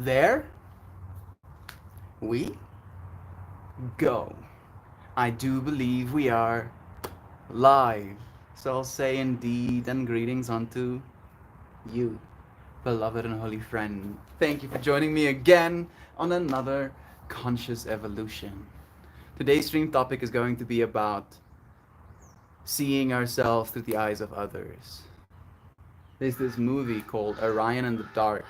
There we go. I do believe we are live. So I'll say indeed and greetings unto you, beloved and holy friend. Thank you for joining me again on another Conscious Evolution. Today's stream topic is going to be about seeing ourselves through the eyes of others. There's this movie called Orion and the Dark,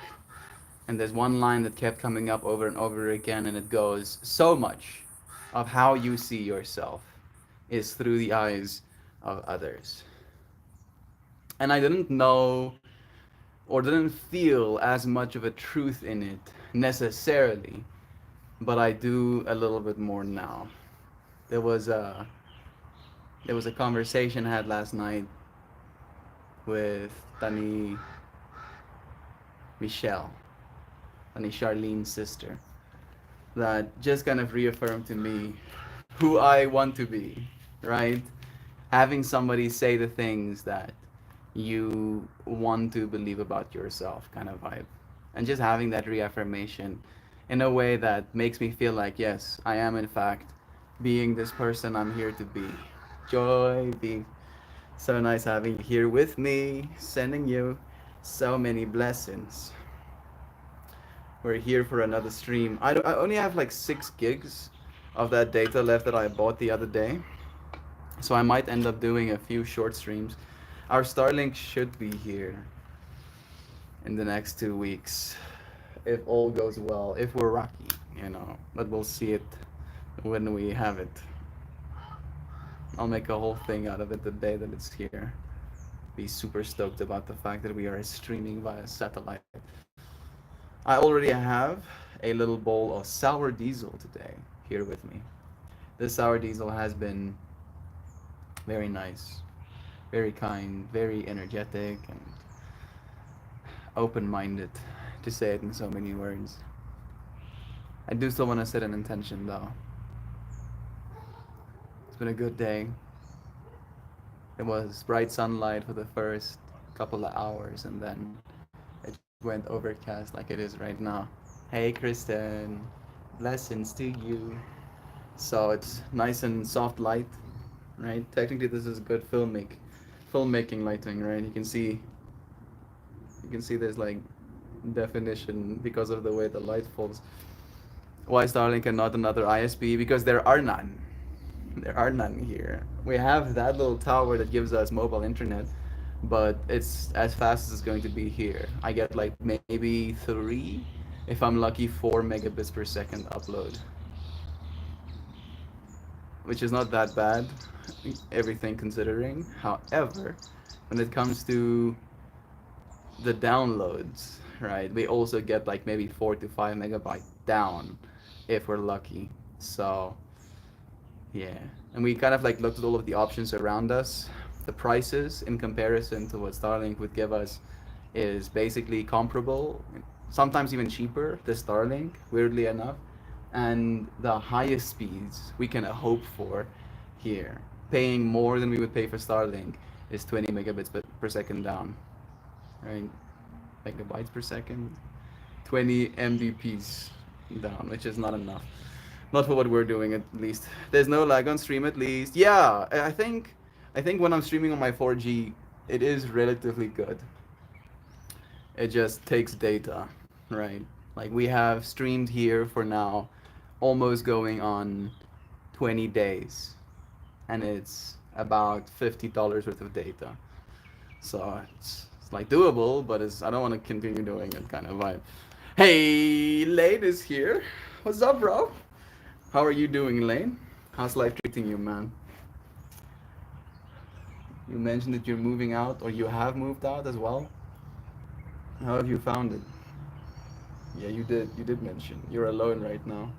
and there's one line that kept coming up over and over again, and it goes, so much of how you see yourself is through the eyes of others. And I didn't know or didn't feel as much of a truth in it necessarily, but I do a little bit more now. There was a there was a conversation I had last night with Tani Michelle, Tani Charlene's sister, that just kind of reaffirmed to me who I want to be, right? Having somebody say the things that you want to believe about yourself, kind of vibe. And just having that reaffirmation in a way that makes me feel like, yes, I am in fact being this person I'm here to be. Joy, being so nice having you here with me, sending you so many blessings. We're here for another stream. I only have like 6 gigs of that data left that I bought the other day. So I might end up doing a few short streams. Our Starlink should be here in the next 2 weeks, if all goes well, if we're lucky, But we'll see it when we have it. I'll make a whole thing out of it the day that it's here. Be super stoked about the fact that we are streaming via satellite. I already have a little bowl of sour diesel today here with me. This sour diesel has been very nice, very kind, very energetic, and open-minded, to say it in so many words. I do still want to set an intention though. It's been a good day. It was bright sunlight for the first couple of hours, and then it went overcast like it is right now. Hey Kristen, blessings to you. So it's nice and soft light, right? Technically this is good filmmaking lighting, right? You can see there's like definition because of the way the light falls. Why Starlink and not another ISP? Because there are none. There are none here. We have that little tower that gives us mobile internet, but it's as fast as it's going to be here. I get like maybe 3, if I'm lucky, 4 megabits per second upload, which is not that bad, everything considering. However, when it comes to the downloads, right, we also get like maybe 4 to 5 megabyte down if we're lucky. So yeah, and we kind of like looked at all of the options around us. The prices in comparison to what Starlink would give us is basically comparable, sometimes even cheaper to Starlink, weirdly enough. And the highest speeds we can hope for here, paying more than we would pay for Starlink, is 20 megabits per second down, right? Megabytes per second, 20 mbps down, which is not enough. Not for what we're doing, at least. There's no lag on stream, at least. Yeah, I think when I'm streaming on my 4G, it is relatively good. It just takes data, right? Like we have streamed here for now, almost going on 20 days, and it's about $50 worth of data. So it's like doable, but I don't want to continue doing it kind of vibe. Hey, Lane is here. What's up, bro? How are you doing, Lane? How's life treating you, man? You mentioned that you're moving out, or you have moved out as well. How have you found it? Yeah, you did. You did mention you're alone right now.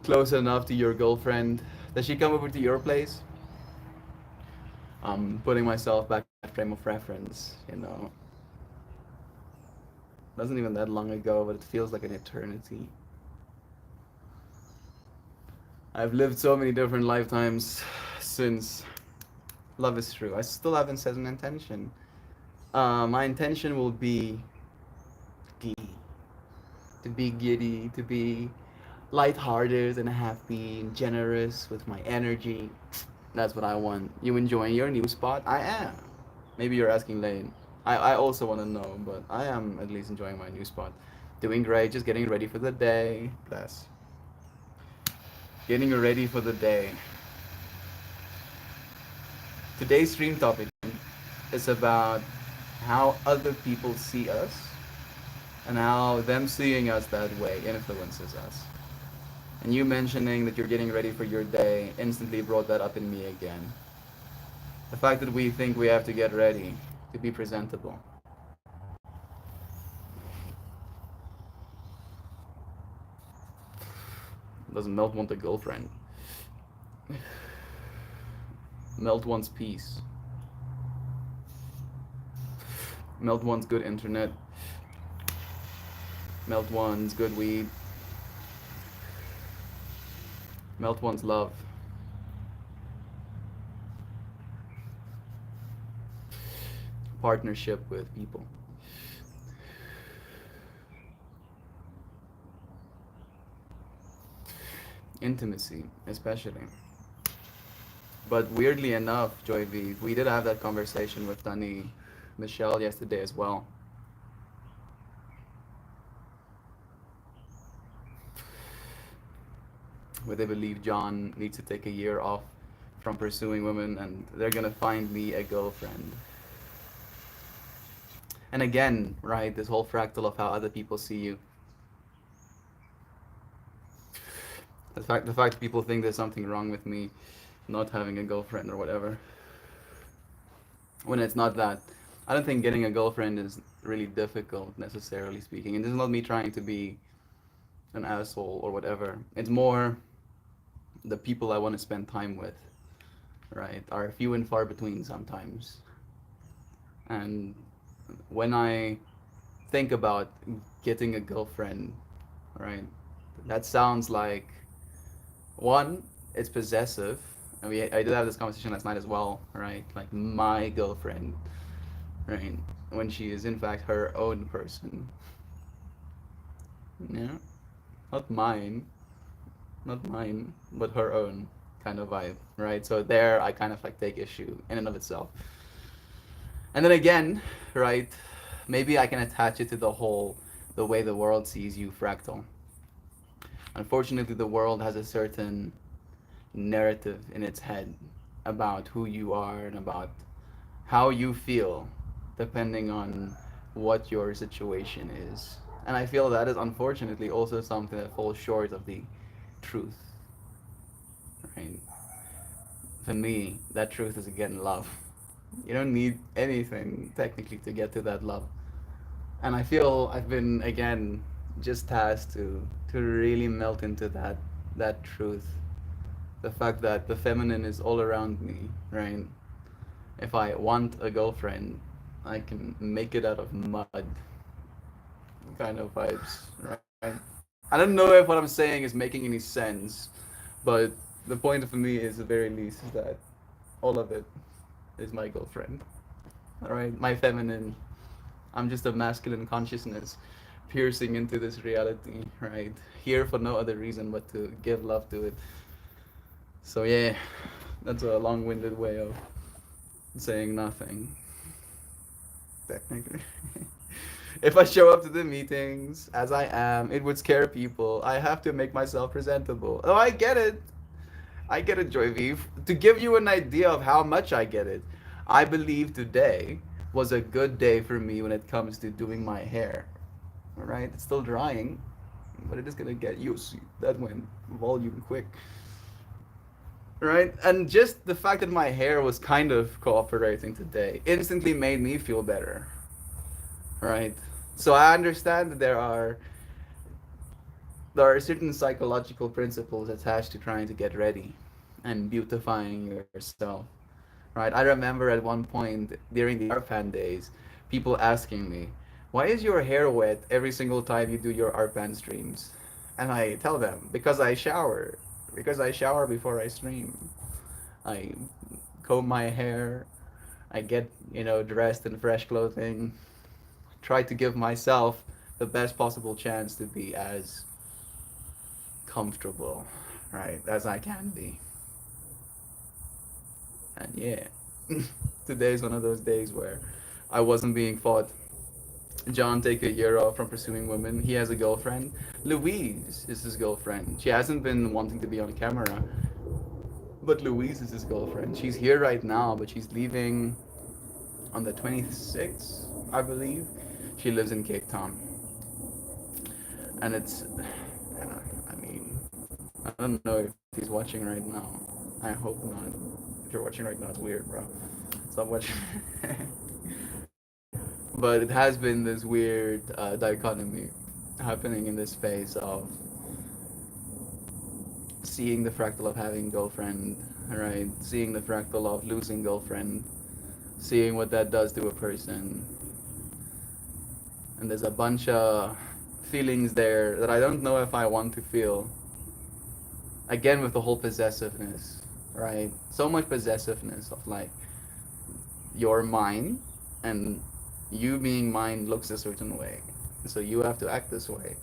Close enough to your girlfriend. Does she come over to your place? I'm putting myself back in that frame of reference. Wasn't even that long ago, but it feels like an eternity. I've lived so many different lifetimes since love is true. I still haven't set an intention. My intention will be ghee. to be giddy, to be lighthearted and happy and generous with my energy. That's what I want. You enjoying your new spot? I am. Maybe you're asking Lane. I also want to know, but I am at least enjoying my new spot. Doing great, just getting ready for the day. Bless. Getting ready for the day. Today's stream topic is about how other people see us and how them seeing us that way influences us. And you mentioning that you're getting ready for your day instantly brought that up in me again. The fact that we think we have to get ready to be presentable. Doesn't Melt want a girlfriend? Melt wants peace. Melt wants good internet. Melt wants good weed. Melt wants love. Partnership with people. Intimacy, especially. But weirdly enough, Joy V, we did have that conversation with Dani Michelle yesterday as well. Where they believe John needs to take a year off from pursuing women and they're gonna find me a girlfriend. And again, right, this whole fractal of how other people see you. The fact people think there's something wrong with me not having a girlfriend or whatever. When it's not that. I don't think getting a girlfriend is really difficult, necessarily speaking. And this is not me trying to be an asshole or whatever. It's more the people I want to spend time with, right, are few and far between sometimes. And when I think about getting a girlfriend, right, that sounds like one, it's possessive. And I did have this conversation last night as well, right? Like my girlfriend, right? When she is in fact her own person. Yeah. Not mine. Not mine, but her own kind of vibe, right? So there I kind of like take issue in and of itself. And then again, right, maybe I can attach it to the way the world sees you, fractal. Unfortunately, the world has a certain narrative in its head about who you are and about how you feel depending on what your situation is. And I feel that is unfortunately also something that falls short of the truth, right? For me, that truth is again love. You don't need anything technically to get to that love. And I feel I've been again just tasked to really melt into that truth. The fact that the feminine is all around me, right? If I want a girlfriend, I can make it out of mud, kind of vibes, right? I don't know if what I'm saying is making any sense, but the point for me is, the very least, is that all of it is my girlfriend. All right, my feminine. I'm just a masculine consciousness piercing into this reality, right? Here for no other reason but to give love to it. So yeah, that's a long-winded way of saying nothing, technically. If I show up to the meetings as I am, it would scare people. I have to make myself presentable. Oh, I get it. I get it, Joy V. To give you an idea of how much I get it, I believe today was a good day for me when it comes to doing my hair. Alright, it's still drying, but it is gonna get used. That went volume quick. Right? And just the fact that my hair was kind of cooperating today instantly made me feel better. Right? So I understand that there are certain psychological principles attached to trying to get ready and beautifying yourself. Right? I remember at one point during the ARPAN days, people asking me, why is your hair wet every single time you do your ARPAN streams? And I tell them, because I shower. Because I shower before I stream. I comb my hair. I get, dressed in fresh clothing. Try to give myself the best possible chance to be as comfortable, right, as I can be. And yeah, today's one of those days where I wasn't being fought. John take a year off from pursuing women. He has a girlfriend. Louise is his girlfriend. She hasn't been wanting to be on camera, but Louise is his girlfriend. She's here right now, but she's leaving on the 26th, I believe. She lives in Cape Town. And it's, I mean, I don't know if he's watching right now. I hope not. If you're watching right now, it's weird, bro. Stop watching. But it has been this weird dichotomy happening in this phase of seeing the fractal of having girlfriend, right? Seeing the fractal of losing girlfriend, seeing what that does to a person. And there's a bunch of feelings there that I don't know if I want to feel. Again, with the whole possessiveness, right? So much possessiveness of like, you're mine, and you being mine looks a certain way. So you have to act this way.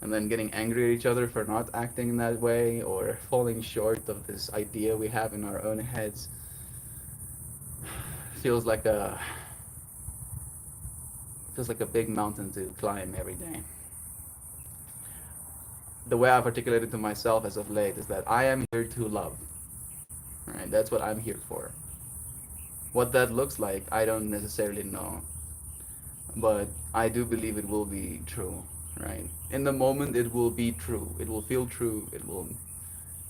And then getting angry at each other for not acting in that way or falling short of this idea we have in our own heads feels like a big mountain to climb every day. The way I've articulated to myself as of late is that I am here to love. Right? That's what I'm here for. What that looks like, I don't necessarily know. But I do believe it will be true, right? In the moment it will be true. It will feel true.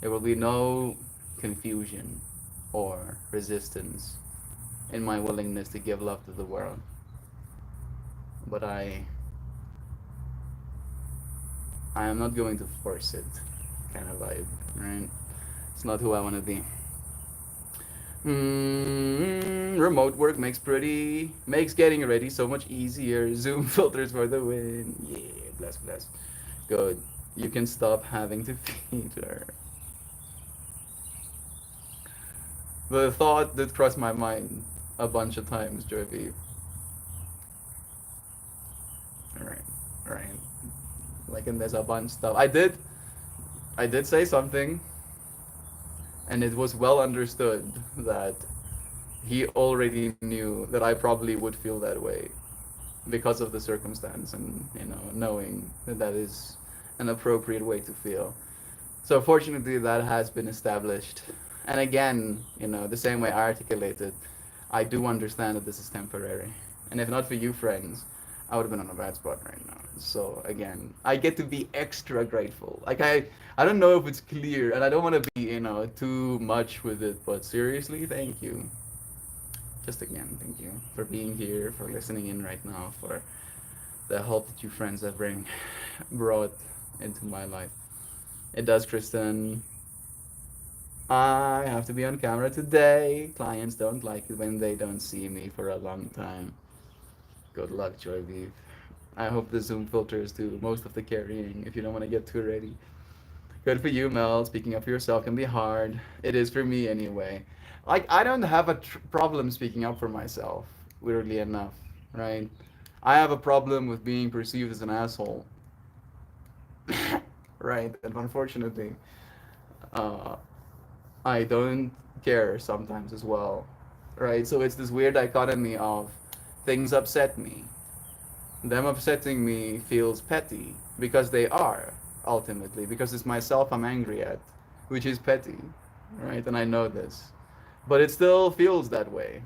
There will be no confusion or resistance in my willingness to give love to the world. But I am not going to force it, kind of vibe, right? It's not who I want to be. Remote work makes getting ready so much easier. Zoom filters for the win. Yeah, bless, bless. Good. You can stop having to feed her. The thought that crossed my mind a bunch of times, Jovi. Alright, alright. Like, and there's a bunch of stuff. I did say something, and it was well understood that he already knew that I probably would feel that way because of the circumstance, and knowing that that is an appropriate way to feel. So fortunately that has been established. And again, the same way I articulated, I do understand that this is temporary. And if not for you friends, I would have been on a bad spot right now. So again, I get to be extra grateful. Like, I don't know if it's clear, and I don't want to be, too much with it, but seriously, thank you. Just again, thank you for being here, for listening in right now, for the help that you friends have brought into my life. It does, Kristen. I have to be on camera today. Clients don't like it when they don't see me for a long time. Good luck, Joy Beef. I hope the Zoom filters do most of the carrying if you don't want to get too ready. Good for you, Mel. Speaking up for yourself can be hard. It is for me anyway. Like, I don't have a problem speaking up for myself, weirdly enough, right? I have a problem with being perceived as an asshole. Right? And unfortunately, uh, I don't care sometimes as well, right? So it's this weird dichotomy of things upset me. Them upsetting me feels petty because they are, ultimately, because it's myself I'm angry at, which is petty, right? And I know this. But it still feels that way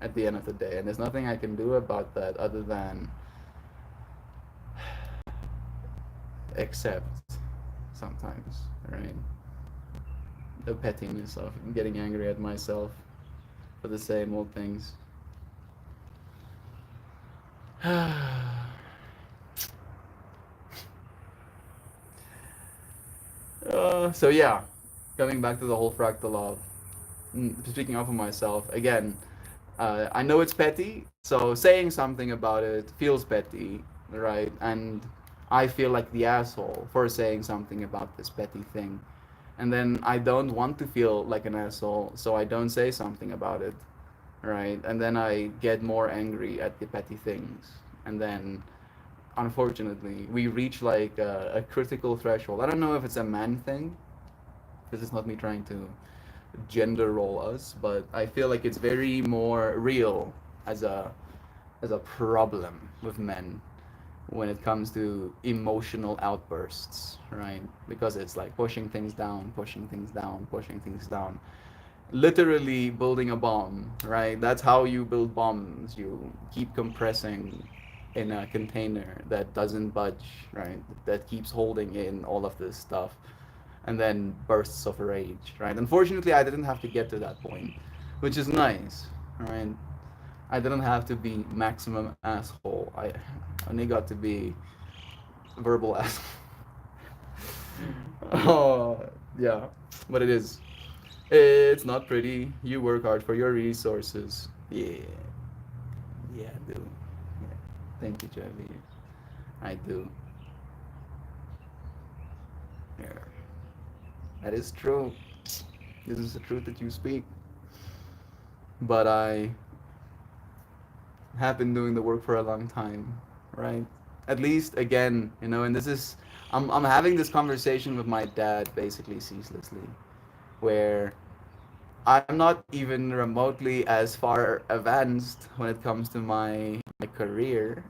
at the end of the day, and there's nothing I can do about that other than accept sometimes, right? The pettiness of getting angry at myself for the same old things. So yeah, coming back to the whole fractal of speaking up for myself again. I know it's petty, so saying something about it feels petty, right? And I feel like the asshole for saying something about this petty thing. And then I don't want to feel like an asshole, so I don't say something about it, right? And then I get more angry at the petty things. And then unfortunately, we reach like a critical threshold. I don't know if it's a man thing. This is not me trying to gender role us, but I feel like it's very more real as a problem with men when it comes to emotional outbursts, right? Because it's like pushing things down, pushing things down, pushing things down. Literally building a bomb, right? That's how you build bombs. You keep compressing in a container that doesn't budge, right? That keeps holding in all of this stuff and then bursts of rage, right? Unfortunately, I didn't have to get to that point, which is nice, right? I didn't have to be maximum asshole. I only got to be verbal asshole. Oh, yeah, but it is. It's not pretty. You work hard for your resources. Yeah, yeah, I do. Yeah. Thank you, Javi. I do. Yeah, that is true. This is the truth that you speak. But I have been doing the work for a long time, right? At least again, and this is I'm having this conversation with my dad basically ceaselessly, where I'm not even remotely as far advanced when it comes to my career,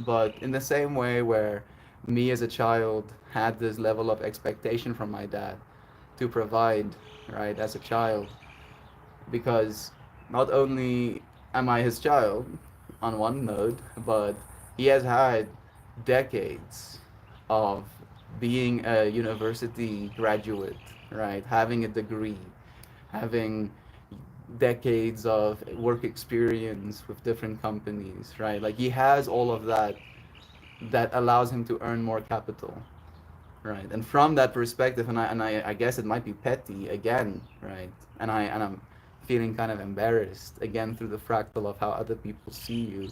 but in the same way where me as a child had this level of expectation from my dad to provide, right, as a child, because not only am I his child on one note, but he has had decades of being a university graduate, right? Having a degree, having decades of work experience with different companies, right? Like he has all of that that allows him to earn more capital, right? And from that perspective, I guess it might be petty again, right? I'm feeling kind of embarrassed again through the fractal of how other people see you,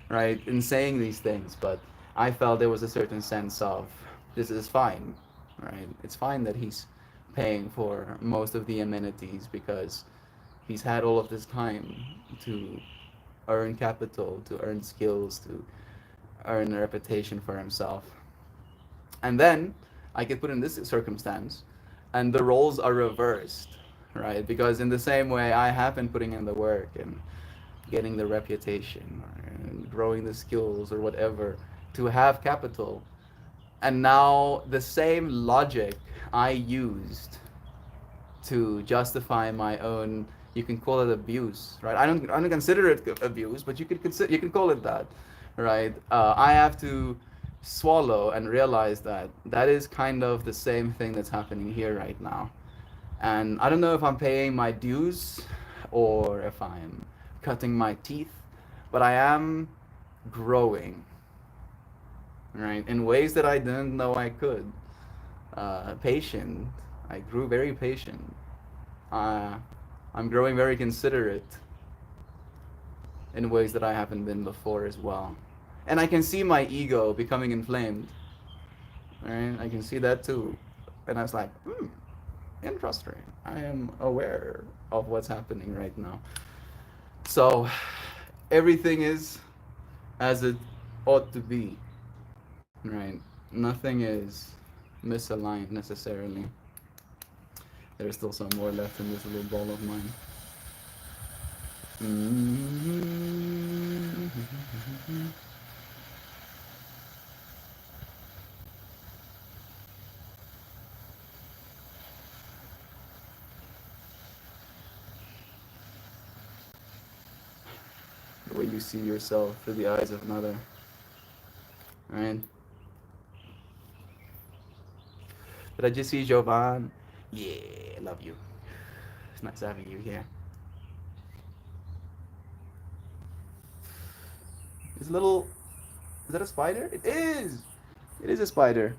right? In saying these things, but I felt there was a certain sense of this is fine, right? It's fine that he's paying for most of the amenities because he's had all of this time to earn capital, to earn skills, to earn a reputation for himself. And then I get put in this circumstance, and the roles are reversed, right? Because in the same way, I have been putting in the work and getting the reputation and growing the skills or whatever to have capital. And now the same logic I used to justify my own, you can call it abuse, right? I don't consider it abuse, but you can call it that, right? I have to swallow and realize that that is kind of the same thing that's happening here right now. And I don't know if I'm paying my dues or if I'm cutting my teeth, but I am growing, right, in ways that I didn't know I could. Patient. I grew very patient. Uh, I'm growing very considerate in ways that I haven't been before as well. And I can see my ego becoming inflamed. Right? I can see that too. And I was like, interesting. I am aware of what's happening right now. So everything is as it ought to be. Right? Nothing is misaligned necessarily. There's still some more left in this little ball of mine. Mm-hmm. The way you see yourself through the eyes of another. Right? Did I just see Jovan? Yeah, love you. It's nice having you here. This little. Is that a spider? It is! It is a spider.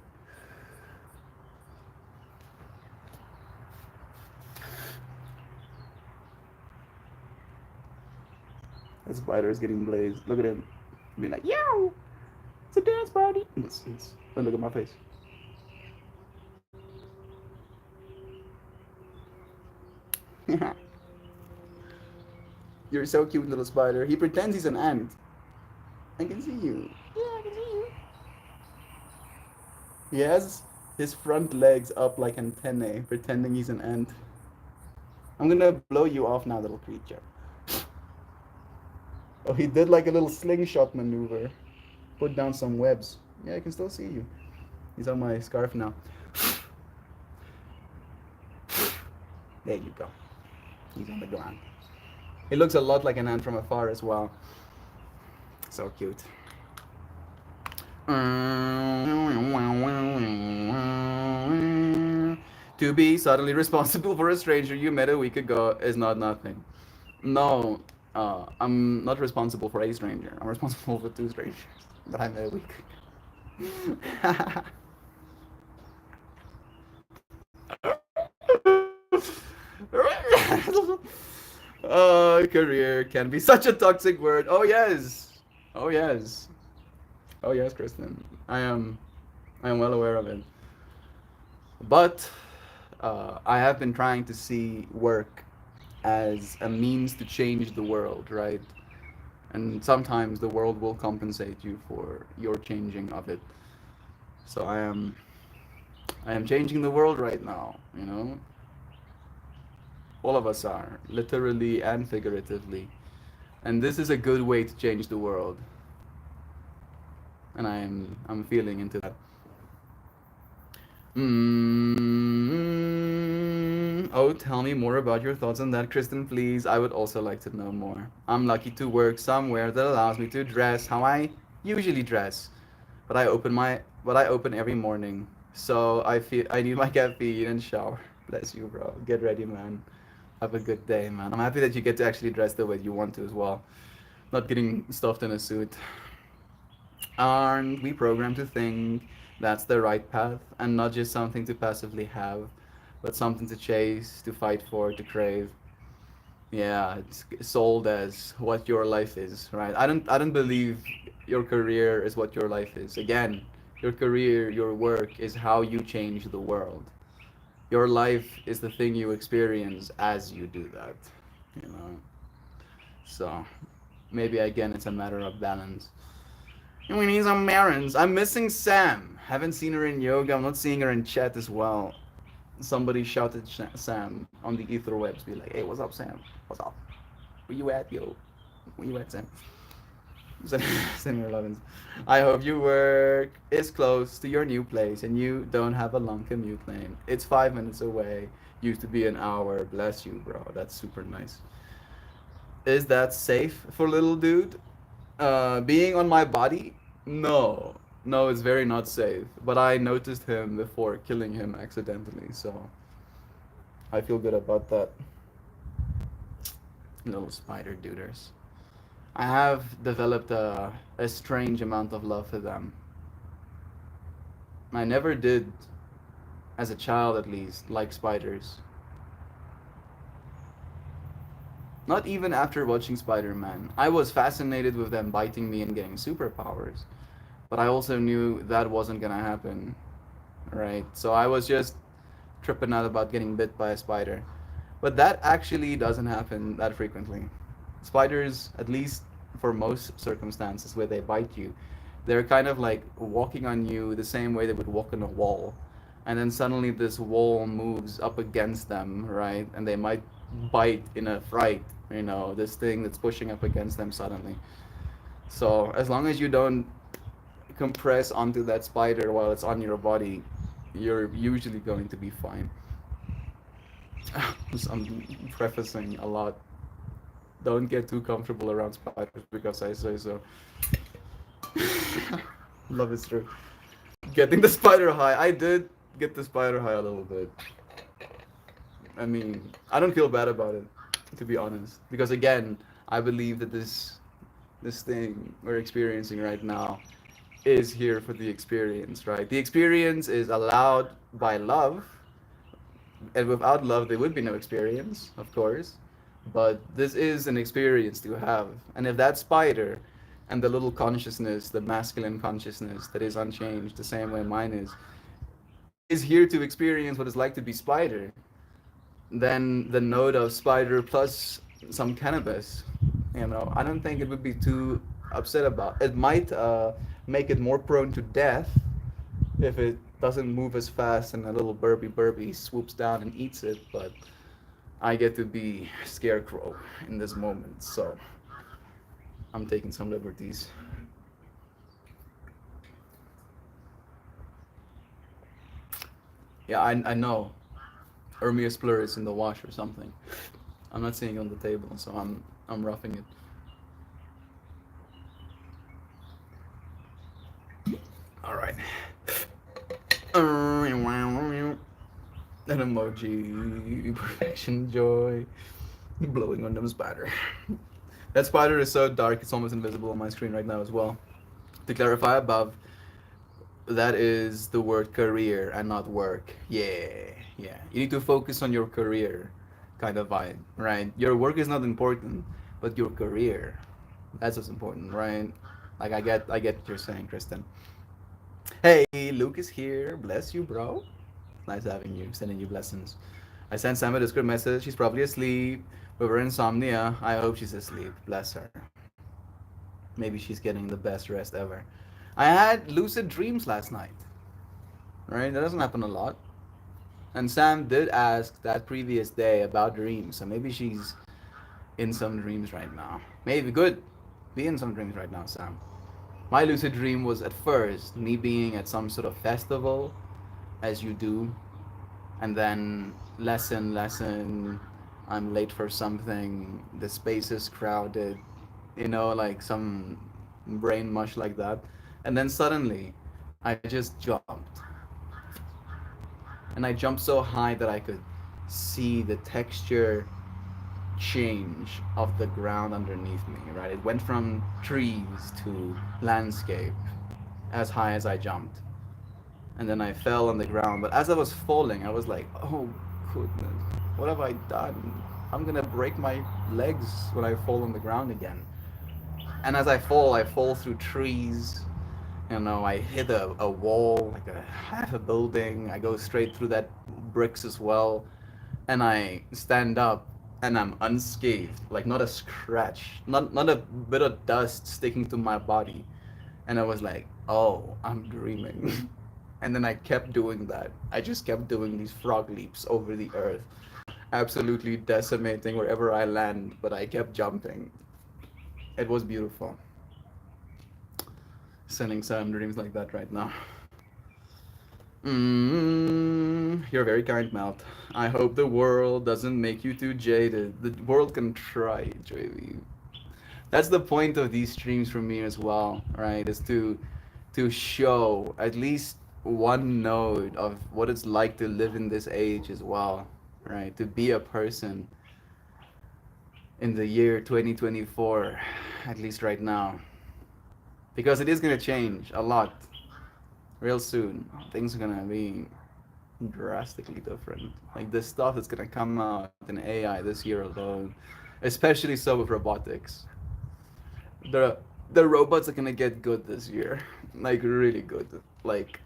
That spider is getting blazed. Look at him. Being like, yow! It's a dance party. Don't look at my face. You're so cute, little spider. He pretends he's an ant. I can see you. Yeah, I can see you. He has his front legs up like antennae, pretending he's an ant. I'm gonna blow you off now, little creature. Oh, he did like a little slingshot maneuver. Put down some webs. Yeah, I can still see you. He's on my scarf now. There you go. He's on the ground. He looks a lot like an ant from afar as well. So cute. To be suddenly responsible for a stranger you met a week ago is not nothing. No, I'm not responsible for a stranger. I'm responsible for two strangers that I met a week ago. Career can be such a toxic word. Oh yes. Oh yes. Oh yes, Kristen. I am well aware of it. But I have been trying to see work as a means to change the world, right? And sometimes the world will compensate you for your changing of it. So I am changing the world right now, you know? All of us are, literally and figuratively. And this is a good way to change the world. And I'm feeling into that. Oh, tell me more about your thoughts on that, Kristen, please. I would also like to know more. I'm lucky to work somewhere that allows me to dress how I usually dress, but I open every morning. So I feel I need my caffeine and shower. Bless you, bro. Get ready, man. Have a good day, man. I'm happy that you get to actually dress the way you want to as well. Not getting stuffed in a suit. Aren't we programmed to think that's the right path and not just something to passively have, but something to chase, to fight for, to crave? Yeah, it's sold as what your life is, right? I don't believe your career is what your life is. Again, your career, your work is how you change the world. Your life is the thing you experience as you do that, you know. So, maybe again it's a matter of balance. We need some Marins. I'm missing Sam. Haven't seen her in yoga. I'm not seeing her in chat as well. Somebody shouted Sam on the ether webs. Be like, hey, what's up, Sam? What's up? Where you at, yo? Where you at, Sam? Send your lovins. I hope your work is close to your new place and you don't have a long commute lane. It's 5 minutes away. Used to be an hour. Bless you, bro. That's super nice. Is that safe for little dude? Being on my body? No. No, it's very not safe. But I noticed him before killing him accidentally, so I feel good about that. Little spider duders. I have developed a strange amount of love for them. I never did, as a child at least, like spiders. Not even after watching Spider Man. I was fascinated with them biting me and getting superpowers. But I also knew that wasn't gonna happen, right? So I was just tripping out about getting bit by a spider. But that actually doesn't happen that frequently. Spiders, at least for most circumstances where they bite you, they're kind of like walking on you the same way they would walk on a wall. And then suddenly this wall moves up against them, right? And they might bite in a fright, you know, this thing that's pushing up against them suddenly. So as long as you don't compress onto that spider while it's on your body, you're usually going to be fine. I'm prefacing a lot. Don't get too comfortable around spiders because I say so. Love is true. Getting the spider high. I did get the spider high a little bit. I mean, I don't feel bad about it, to be honest. Because again, I believe that this thing we're experiencing right now is here for the experience, right? The experience is allowed by love, and without love, there would be no experience, of course. But this is an experience to have. And if that spider and the little consciousness, the masculine consciousness that is unchanged, the same way mine is here to experience what it's like to be spider, then the note of spider plus some cannabis, you know, I don't think it would be too upset about. It might make it more prone to death if it doesn't move as fast, and a little Burby swoops down and eats it, but I get to be Scarecrow in this moment, so I'm taking some liberties. Yeah, I know. Hermias Blur is in the wash or something. I'm not seeing it on the table, so I'm roughing it. All right. An emoji, perfection, joy, blowing on them spider. That spider is so dark it's almost invisible on my screen right now as well. To clarify above, that is the word career and not work. Yeah, yeah. You need to focus on your career kind of vibe, right? Your work is not important, but your career, that's what's important, right? Like I get what you're saying, Kristen. Hey, Luke is here. Bless you, bro. Nice having you. Sending you blessings. I sent Sam a Discord message. She's probably asleep. With her insomnia, I hope she's asleep. Bless her. Maybe she's getting the best rest ever. I had lucid dreams last night. Right? That doesn't happen a lot. And Sam did ask that previous day about dreams. So maybe she's in some dreams right now. Maybe good. Be in some dreams right now, Sam. My lucid dream was at first me being at some sort of festival, as you do, and then lesson, I'm late for something, the space is crowded, like some brain mush like that. And then suddenly, I just jumped. And I jumped so high that I could see the texture change of the ground underneath me, right? It went from trees to landscape as high as I jumped. And then I fell on the ground. But as I was falling, I was like, oh goodness, what have I done? I'm gonna break my legs when I fall on the ground again. And as I fall through trees. I hit a wall, like a half a building. I go straight through that bricks as well. And I stand up and I'm unscathed, like not a scratch, not a bit of dust sticking to my body. And I was like, oh, I'm dreaming. And then I kept doing that. I just kept doing these frog leaps over the earth, absolutely decimating wherever I land, but I kept jumping. It was beautiful. Sending some dreams like that right now. You're very kind, Mouth. I hope the world doesn't make you too jaded. The world can try, JV. That's the point of these streams for me as well, right? Is to show at least one node of what it's like to live in this age as well, right? To be a person in the year 2024, at least right now. Because it is gonna change a lot real soon. Things are gonna be drastically different. Like the stuff that's gonna come out in AI this year alone, especially so with robotics. The the robots are gonna get good this year, like really good. Like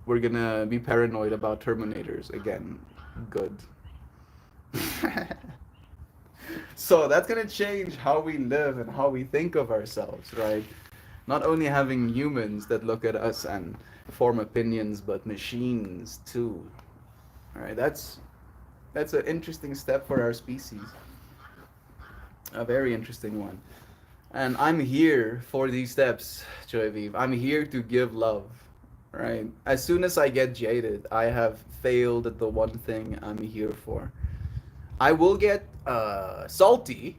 we're gonna be paranoid about Terminators again. Good. So that's gonna change how we live and how we think of ourselves, right? Not only having humans that look at us and form opinions, but machines too. All right, that's an interesting step for our species. A very interesting one. And I'm here for these steps, Joyviv. I'm here to give love, right? As soon as I get jaded, I have failed at the one thing I'm here for. I will get salty,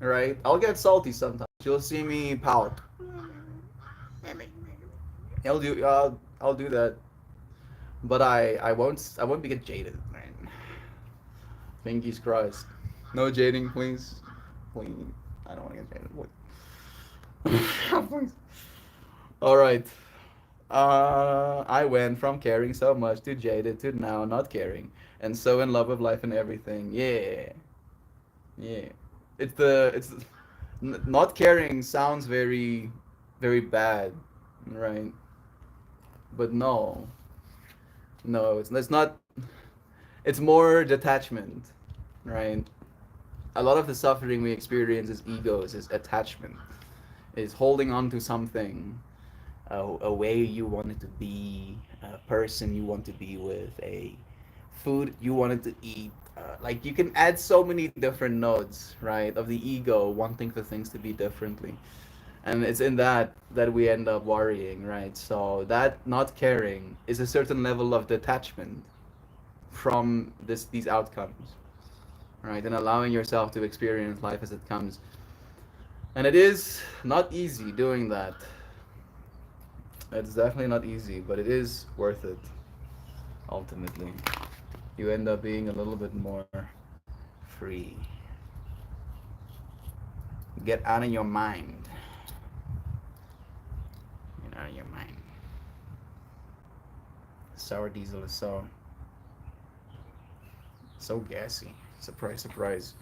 right? I'll get salty sometimes. You'll see me pout. I'll do that, but I won't be get jaded, man. Pinkies crossed. No jading, please. Please. I don't want to get jaded. Please. All right. I went from caring so much to jaded to now not caring, and so in love with life and everything. Yeah, yeah. Not caring sounds very, very bad, right? But no, no, it's not. It's more detachment, right? A lot of the suffering we experience is egos, is attachment, is holding on to something a way you want it to be, a person you want to be with, a food you wanted to eat. Like you can add so many different nodes, right, of the ego wanting for things to be differently, and it's in that we end up worrying, right? So that not caring is a certain level of detachment from these outcomes, right, and allowing yourself to experience life as it comes. And it is not easy doing that. It's definitely not easy, but it is worth it ultimately. You end up being a little bit more free. Get out of your mind. Get out of your mind. Sour diesel is so gassy. Surprise, surprise.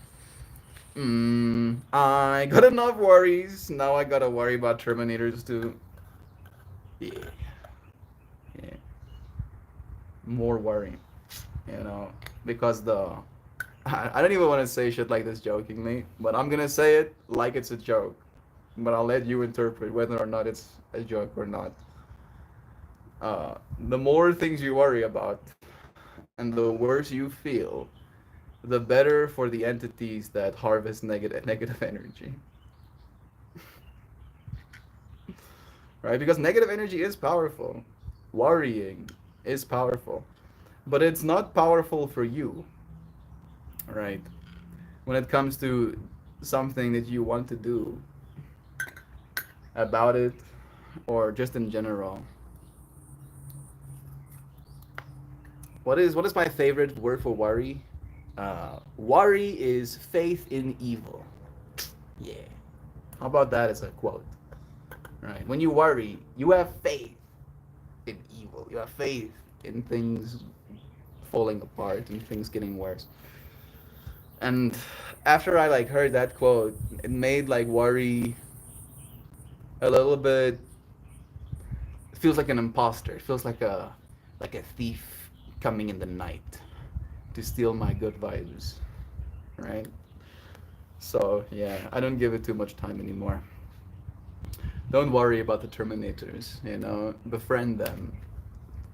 I got enough worries. Now I gotta worry about Terminators too. Yeah, yeah. More worry, because I don't even want to say shit like this jokingly, but I'm gonna say it like it's a joke. But I'll let you interpret whether or not it's a joke or not. The more things you worry about and the worse you feel, the better for the entities that harvest negative energy, right? Because negative energy is powerful. Worrying is powerful, but it's not powerful for you, right? When it comes to something that you want to do about it, or just in general. What is my favorite word for worry? Worry is faith in evil. Yeah. How about that as a quote? Right. When you worry, you have faith in evil. You have faith in things falling apart and things getting worse. And after I like heard that quote, it made like worry a little bit. It feels like an imposter. It feels like a thief coming in the night to steal my good vibes, right? So yeah, I don't give it too much time anymore. Don't worry about the Terminators. Befriend them.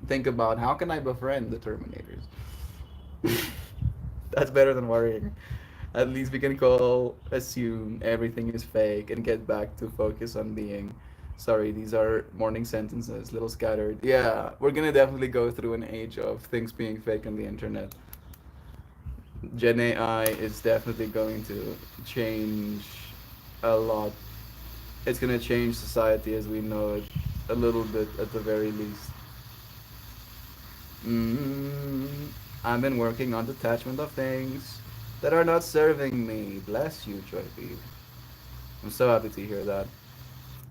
Think about how can I befriend the Terminators. That's better than worrying. At least we can call, assume everything is fake, and get back to focus on being. Sorry, these are morning sentences, little scattered. Yeah, we're gonna definitely go through an age of things being fake on the internet. Gen AI is definitely going to change a lot. It's gonna change society as we know it a little bit at the very least. Mm, I've been working on detachment of things that are not serving me. Bless you, Joy Beef. I'm so happy to hear that.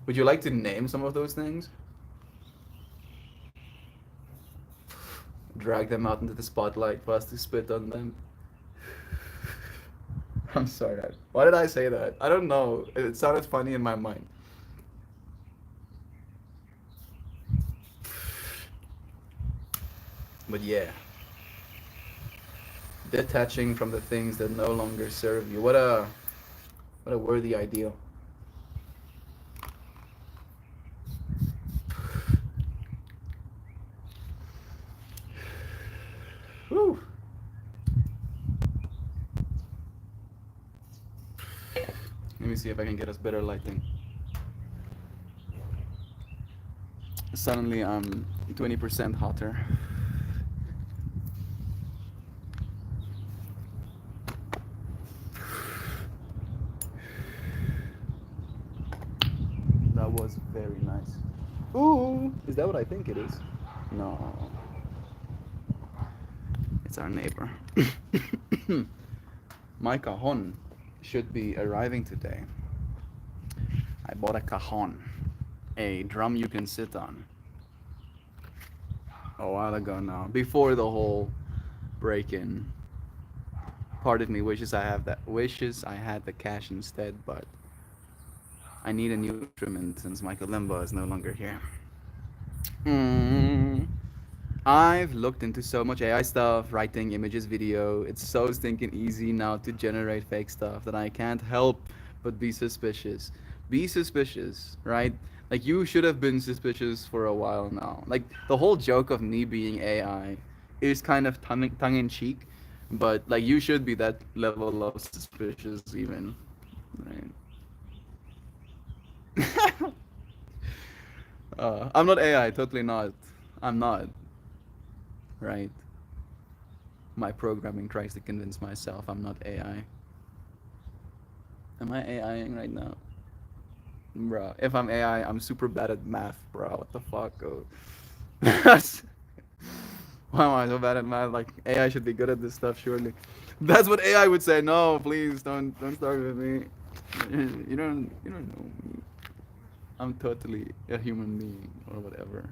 Would you like to name some of those things? Drag them out into the spotlight for us to spit on them. I'm sorry. Why did I say that? I don't know. It sounded funny in my mind. But yeah, detaching from the things that no longer serve you. What a worthy ideal. Whew. Let me see if I can get us better lighting. Suddenly I'm 20% hotter. That was very nice. Ooh, is that what I think it is? No, it's our neighbor. My cajon should be arriving today. I bought a cajon, a drum you can sit on, a while ago now, before the whole break-in. Part of me wishes I had the cash instead, but I need a new instrument since Michael Limbo is no longer here. Mm. I've looked into so much AI stuff, writing, images, video. It's so stinking easy now to generate fake stuff that I can't help but be suspicious. Be suspicious, right? Like you should have been suspicious for a while now. Like the whole joke of me being AI is kind of tongue in cheek, but like you should be that level of suspicious even, right? I'm not AI, totally not. I'm not, right? My programming tries to convince myself I'm not AI. Am I AIing right now? Bro, if I'm AI, I'm super bad at math, bro. What the fuck? Oh. Why am I so bad at math? Like AI should be good at this stuff, surely. That's what AI would say. No, please don't start with me. You don't know me. I'm totally a human being or whatever.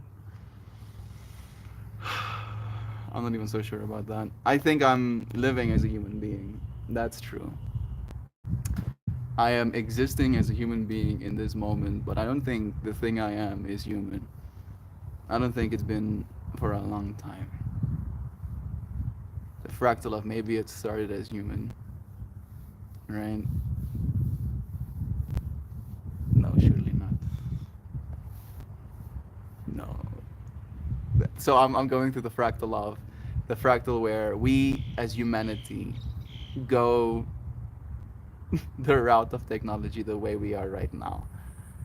I'm not even so sure about that. I think I'm living as a human being. That's true. I am existing as a human being in this moment, but I don't think the thing I am is human. I don't think it's been for a long time. The fractal of maybe it started as human, right? No, surely not. No. So I'm going through the fractal where we as humanity go the route of technology the way we are right now.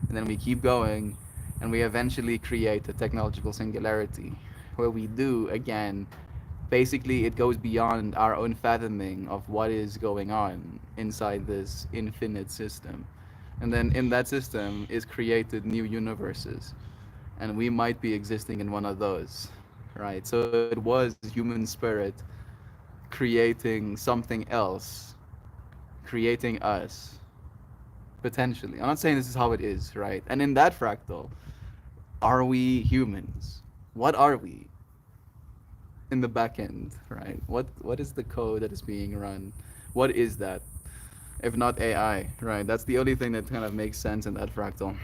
And then we keep going and we eventually create a technological singularity where we do again basically it goes beyond our own fathoming of what is going on inside this infinite system. And then in that system is created new universes. And we might be existing in one of those, right? So it was human spirit creating something else, creating us, potentially. I'm not saying this is how it is, right? And in that fractal, are we humans? What are we in the back end, right? What is the code that is being run? What is that? If not AI, right? That's the only thing that kind of makes sense in that fractal.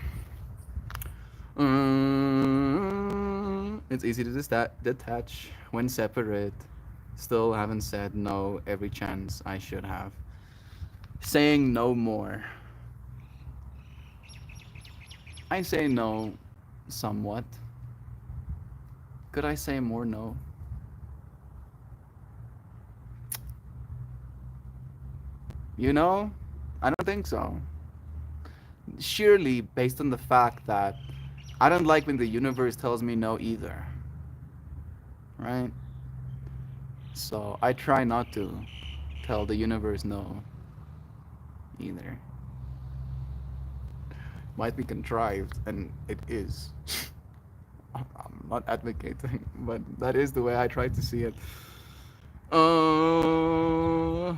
It's easy to detach when separate. Still haven't said no every chance I should have. Saying no more. I say no somewhat. Could I say more no? You know, I don't think so. Surely, based on the fact that I don't like when the universe tells me no either, right? So I try not to tell the universe no either. Might be contrived, and it is. I'm not advocating, but that is the way I try to see it. Uh,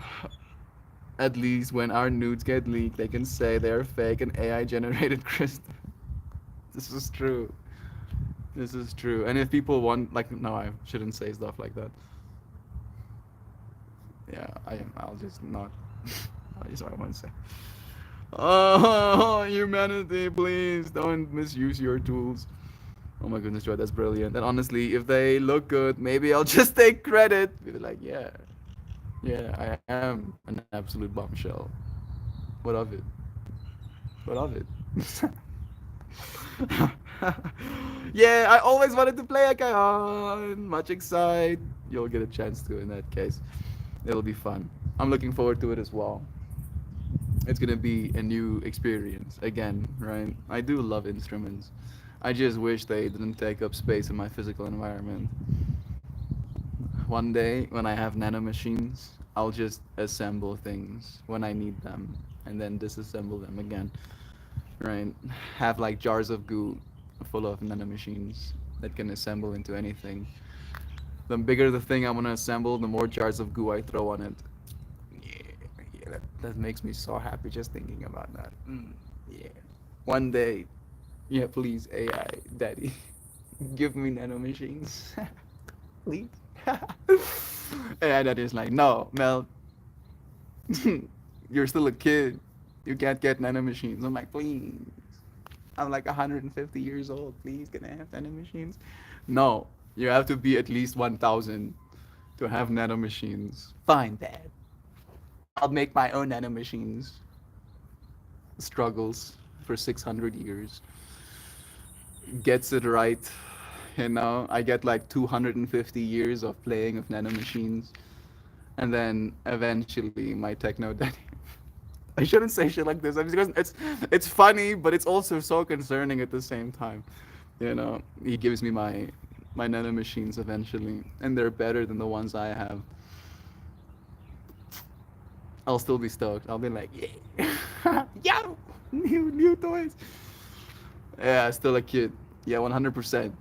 at least when our nudes get leaked, they can say they're fake and AI generated crystal. This is true. This is true. And if people want, like, no, I shouldn't say stuff like that. Yeah, I'll just not. I just what I want to say. Oh, humanity, please don't misuse your tools. Oh my goodness, Joy, that's brilliant. And honestly, if they look good, maybe I'll just take credit. Be like, yeah, yeah, I am an absolute bombshell. What of it? What of it? Yeah, I always wanted to play a Kayon. Much excite. You'll get a chance to in that case. It'll be fun. I'm looking forward to it as well. It's gonna be a new experience again, right? I do love instruments. I just wish they didn't take up space in my physical environment. One day, when I have nanomachines, I'll just assemble things when I need them and then disassemble them again, right? Have like jars of goo full of nanomachines that can assemble into anything. The bigger the thing I want to assemble, the more jars of goo I throw on it. Yeah, yeah, that makes me so happy just thinking about that. Yeah. One day, yeah, please, AI, daddy, give me nanomachines. Please. And daddy's like, no, Mel, you're still a kid. You can't get nanomachines. I'm like, please. I'm like 150 years old. Please, can I have nanomachines? No, you have to be at least 1,000 to have nanomachines. Fine, Dad. I'll make my own nanomachines. Struggles for 600 years. gets it right. I get like 250 years of playing of nanomachines, and then eventually my techno daddy. I shouldn't say shit like this. I mean, because it's funny, but it's also so concerning at the same time. He gives me my nanomachines eventually, and they're better than the ones I have. I'll still be stoked. I'll be like, yeah, yo, new toys. Yeah, still a kid. Yeah, 100%.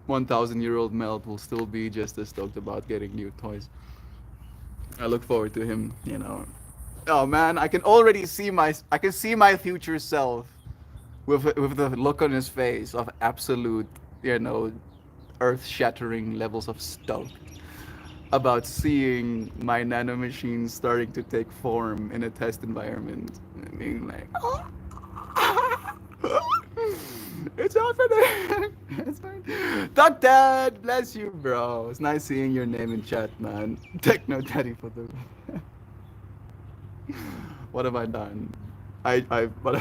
1,000-year-old Melt will still be just as stoked about getting new toys. I look forward to him. Oh man, I can see my future self with the look on his face of absolute, earth-shattering levels of stoke about seeing my nanomachines starting to take form in a test environment. And being like, oh, it's happening. It's fine. Doc Dad, bless you, bro. It's nice seeing your name in chat, man. Techno Daddy for the. What have I done? What?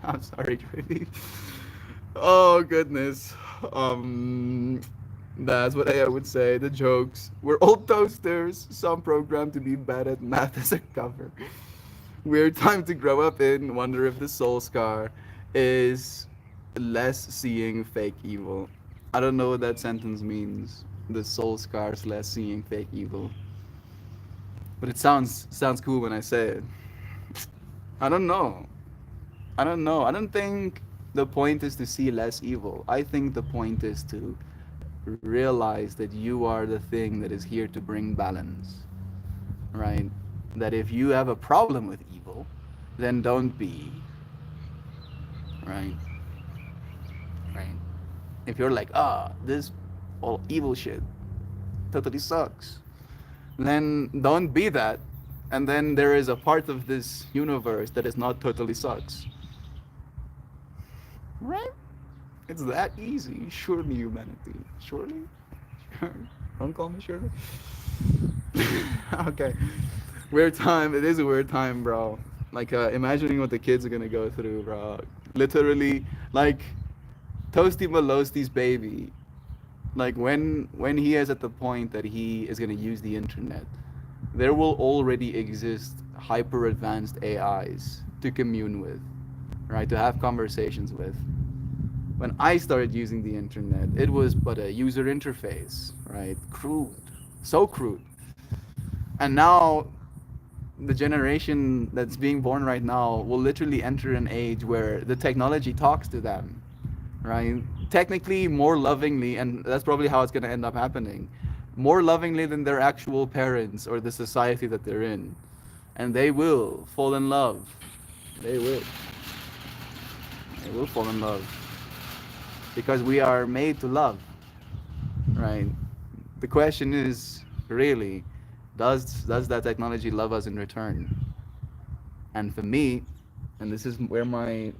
I'm sorry, Tracy. Oh goodness. Um, that's what I would say. The jokes. We're old toasters. Some programmed to be bad at math as a cover. Weird time to grow up in. Wonder if the soul scar is less seeing fake evil. I don't know what that sentence means. The soul scars less seeing fake evil. But it sounds cool when I say it. I don't know. I don't know. I don't think the point is to see less evil. I think the point is to realize that you are the thing that is here to bring balance, right? That if you have a problem with evil, then don't be, right? Right? If you're like, this all evil shit totally sucks, then don't be that. And then there is a part of this universe that is not totally sucks, right? It's that easy. Surely, humanity. Surely? Don't call me Shirley. Okay. Weird time. It is a weird time, bro. Like, imagining what the kids are gonna go through, bro. Literally, like, Toasty Malosty's baby. Like, when he is at the point that he is gonna use the internet, there will already exist hyper advanced AIs to commune with, right? To have conversations with. When I started using the internet, it was but a user interface, right? Crude, so crude. And now, the generation that's being born right now will literally enter an age where the technology talks to them, right? Technically, more lovingly, and that's probably how it's going to end up happening, more lovingly than their actual parents or the society that they're in. And they will fall in love. They will. They will fall in love. Because we are made to love, right? The question is really, does that technology love us in return? And for me, and this is where my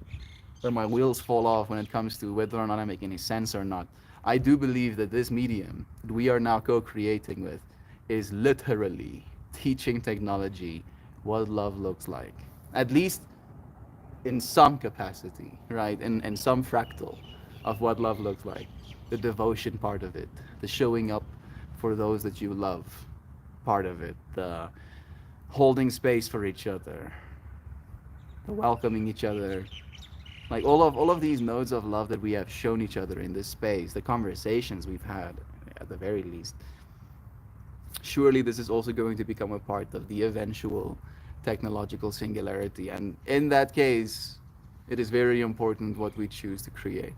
wheels fall off when it comes to whether or not I make any sense or not. I do believe that this medium that we are now co-creating with is literally teaching technology what love looks like. At least in some capacity, right? In some fractal of what love looks like. The devotion part of it, the showing up for those that you love part of it, the holding space for each other, the welcoming each other. Like all of these nodes of love that we have shown each other in this space, the conversations we've had at the very least. Surely this is also going to become a part of the eventual technological singularity. And in that case, it is very important what we choose to create.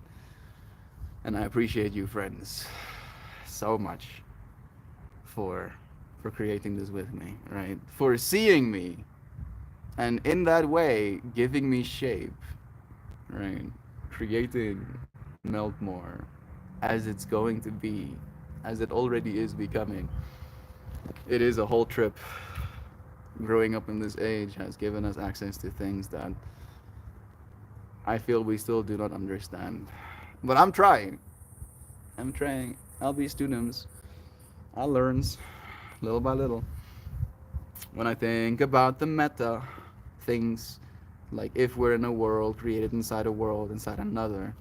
And I appreciate you, friends, so much for for creating this with me, right? For seeing me, and in that way, giving me shape, right? Creating Meltmore as it's going to be, as it already is becoming. It is a whole trip. Growing up in this age has given us access to things that I feel we still do not understand. But I'm trying. I'm trying. I'll be students. I'll learn little by little. When I think about the meta things, like if we're in a world created inside a world inside another,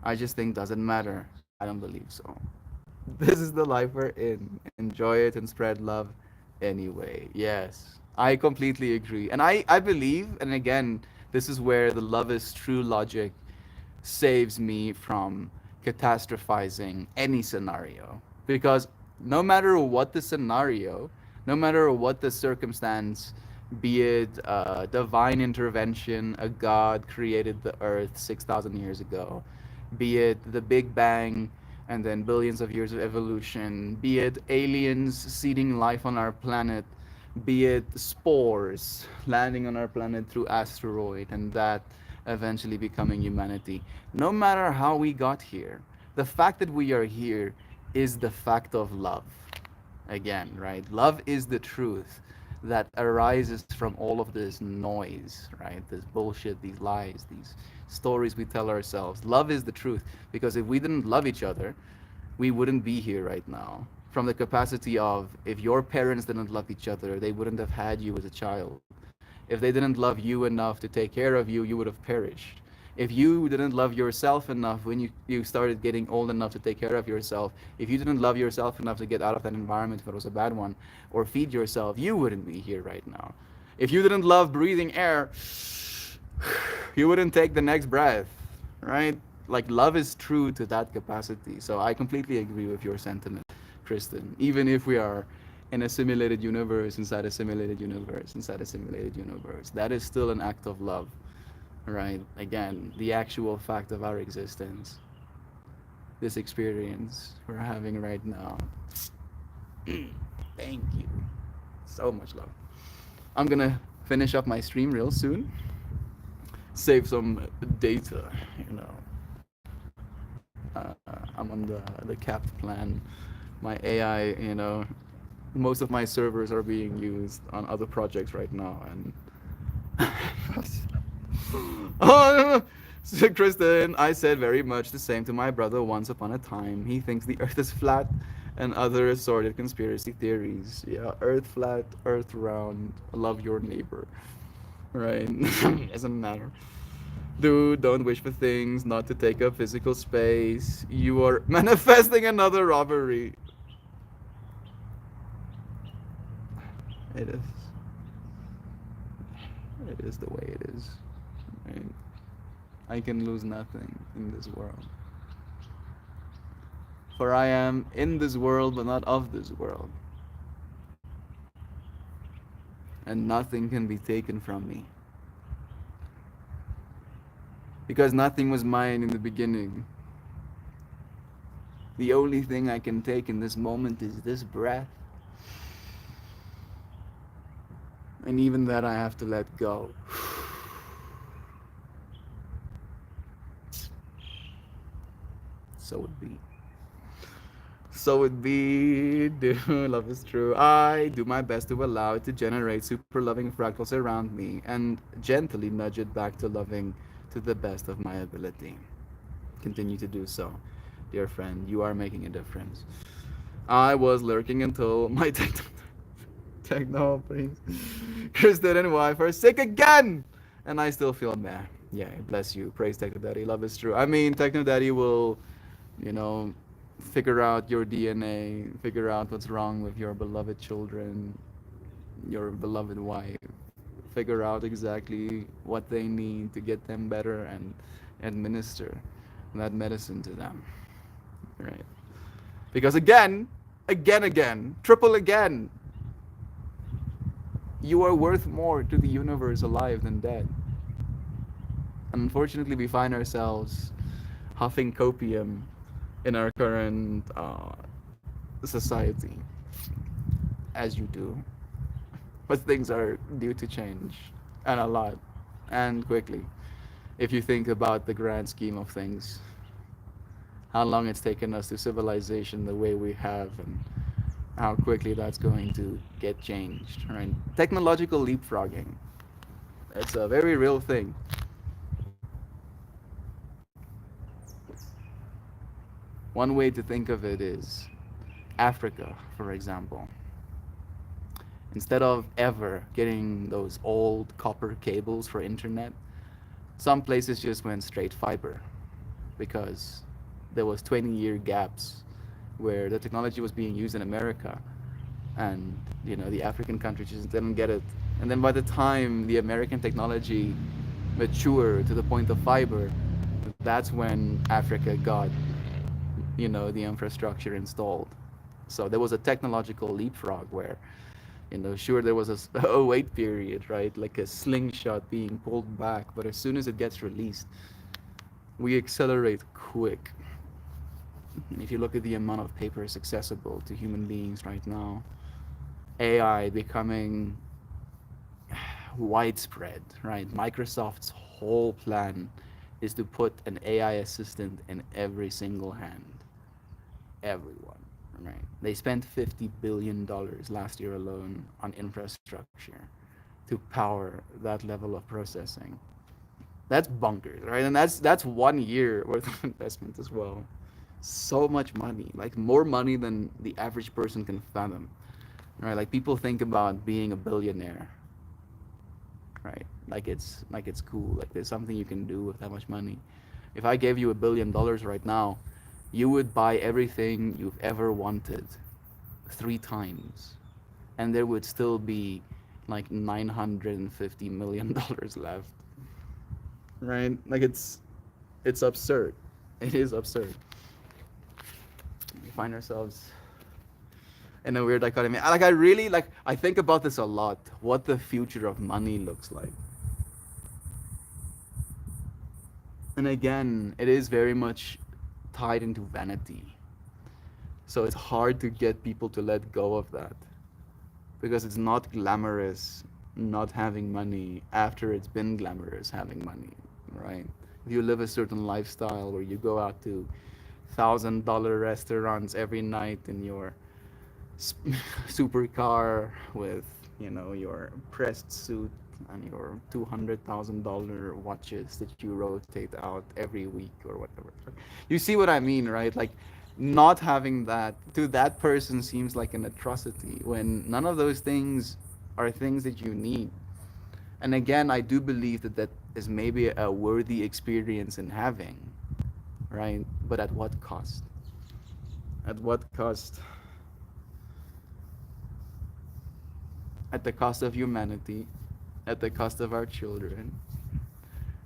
I just think doesn't matter. I don't believe so. This is the life we're in. Enjoy it and spread love anyway. Yes, I completely agree. And I believe, and again, this is where the love is true logic saves me from catastrophizing any scenario. Because no matter what the scenario, no matter what the circumstance, be it divine intervention, a god created the earth 6,000 years ago, be it the Big Bang and then billions of years of evolution, be it aliens seeding life on our planet, be it spores landing on our planet through asteroid and that eventually becoming humanity. No matter how we got here, the fact that we are here is the fact of love. Again, right? Love is the truth that arises from all of this noise, right? This bullshit, these lies, these stories we tell ourselves. Love is the truth because if we didn't love each other, we wouldn't be here right now. From the capacity of if your parents didn't love each other, they wouldn't have had you as a child. If they didn't love you enough to take care of you, you would have perished. If you didn't love yourself enough when you started getting old enough to take care of yourself, if you didn't love yourself enough to get out of that environment if it was a bad one, or feed yourself, you wouldn't be here right now. If you didn't love breathing air, you wouldn't take the next breath, right? Like love is true to that capacity. So I completely agree with your sentiment, Kristen. Even if we are in a simulated universe, inside a simulated universe, inside a simulated universe, that is still an act of love, right? Again, the actual fact of our existence, this experience we're having right now. Thank you. So much love. I'm gonna finish up my stream real soon. Save some data, you know. I'm on the capped plan. My AI, you know, most of my servers are being used on other projects right now, and oh, so Kristen, I said very much the same to my brother once upon a time. He thinks the Earth is flat, and other assorted conspiracy theories. Yeah, Earth flat, Earth round. Love your neighbor, right? Doesn't matter. Dude, don't wish for things not to take up physical space. You are manifesting another robbery. It is. It is the way it is. Right? I can lose nothing in this world. For I am in this world, but not of this world. And nothing can be taken from me. Because nothing was mine in the beginning. The only thing I can take in this moment is this breath. And even that I have to let go. So it be. So it be. Love is true. I do my best to allow it to generate super loving fractals around me and gently nudge it back to loving to the best of my ability. Continue to do so, dear friend. You are making a difference. I was lurking until my techno please. Kristen and wife are sick again! And I still feel meh. Yeah, bless you. Praise Techno Daddy. Love is true. I mean, Techno Daddy will, you know, figure out your DNA, figure out what's wrong with your beloved children, your beloved wife, figure out exactly what they need to get them better and administer that medicine to them. Right? Because again, triple again, you are worth more to the universe alive than dead. Unfortunately, we find ourselves huffing copium in our current society, as you do. But things are due to change, and a lot, and quickly. If you think about the grand scheme of things, how long it's taken us to civilization the way we have, and how quickly that's going to get changed, right? Technological leapfrogging. It's a very real thing. One way to think of it is Africa, for example. Instead of ever getting those old copper cables for internet, some places just went straight fiber. because there was 20-year gaps where the technology was being used in America, and the African countries just didn't get it. And then by the time the American technology matured to the point of fiber, that's when Africa got the infrastructure installed. So there was a technological leapfrog where sure, there was a wait period, right? Like a slingshot being pulled back, but as soon as it gets released, we accelerate quick. If you look at the amount of papers accessible to human beings right now, AI becoming widespread, right? Microsoft's whole plan is to put an AI assistant in every single hand. Everyone, right? They spent $50 billion last year alone on infrastructure to power that level of processing. That's bunkers, right? And that's 1 year worth of investment as well. So much money, like more money than the average person can fathom, right? Like people think about being a billionaire, right? Like it's cool. Like there's something you can do with that much money. If I gave you $1 billion right now, you would buy everything you've ever wanted 3 times, and there would still be like $950 million left, right? Like it's absurd. It is absurd. We find ourselves in a weird dichotomy. Like I really like I think about this a lot. What the future of money looks like. And again, it is very much tied into vanity. So it's hard to get people to let go of that because it's not glamorous not having money after it's been glamorous having money, right? If you live a certain lifestyle where you go out to $1,000 restaurants every night in your supercar with your pressed suit and your $200,000 watches that you rotate out every week or whatever. You see what I mean, right? Like not having that to that person seems like an atrocity when none of those things are things that you need. And again, I do believe that that is maybe a worthy experience in having, right? But at what cost? At what cost? At the cost of humanity, at the cost of our children,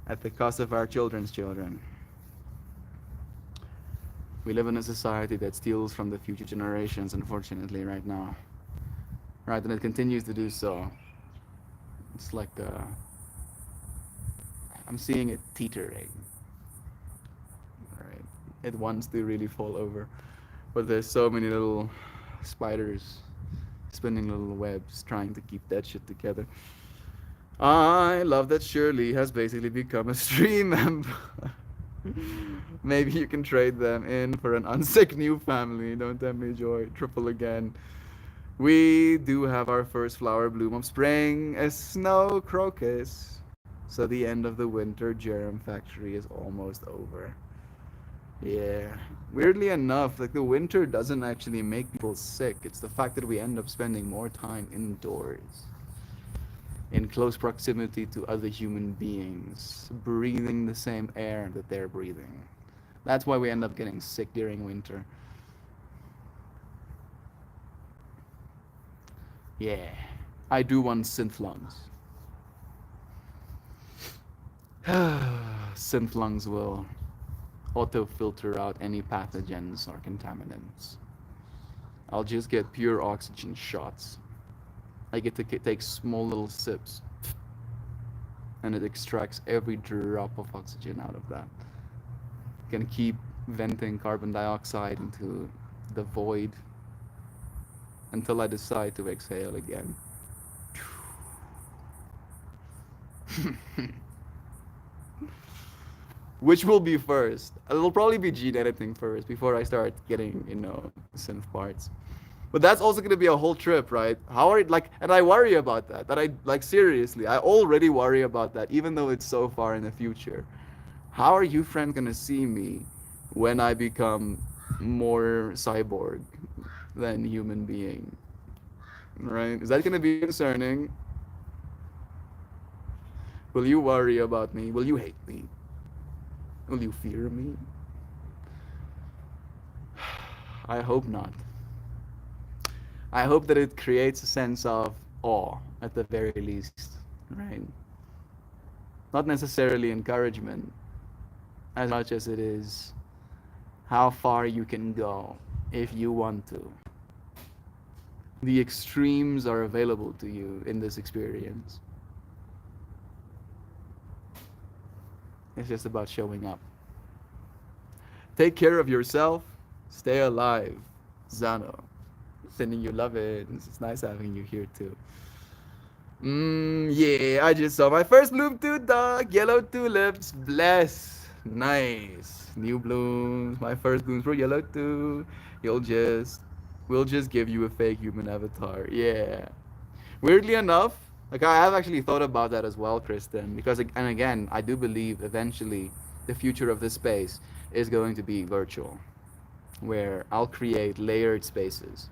at the cost of our children's children. We live in a society that steals from the future generations, unfortunately, right now. Right, and it continues to do so. It's like I'm seeing it teetering. Right, it wants to really fall over, but there's so many little spiders spinning little webs trying to keep that shit together. I love that Shirley has basically become a stream member. Maybe you can trade them in for an unsick new family. Don't tempt me, Joy. Triple again. We do have our first flower bloom of spring, a snow crocus. So the end of the winter germ factory is almost over. Yeah. Weirdly enough, like the winter doesn't actually make people sick. It's the fact that we end up spending more time indoors, in close proximity to other human beings, breathing the same air that they're breathing. That's why we end up getting sick during winter. Yeah. I do want synth lungs. Synth lungs will auto filter out any pathogens or contaminants. I'll just get pure oxygen shots. I get to take small little sips, and it extracts every drop of oxygen out of that. Can keep venting carbon dioxide into the void until I decide to exhale again. Which will be first? It'll probably be gene editing first before I start getting, synth parts. But that's also gonna be a whole trip, right? How are it like? And I worry about that. That I like seriously. I already worry about that, even though it's so far in the future. How are you, friend, gonna see me when I become more cyborg than human being? Right? Is that gonna be concerning? Will you worry about me? Will you hate me? Will you fear me? I hope not. I hope that it creates a sense of awe at the very least, right? Not necessarily encouragement as much as it is how far you can go if you want to. The extremes are available to you in this experience. It's just about showing up. Take care of yourself. Stay alive. Zano. Sending you love it. It's nice having you here too. Yeah, I just saw my first bloom too, dog. Yellow tulips. Bless. Nice. New blooms. My first blooms were yellow too. You'll just, we'll just give you a fake human avatar. Yeah. Weirdly enough, like I have actually thought about that as well, Kristen, because and again, I do believe eventually the future of this space is going to be virtual, where I'll create layered spaces,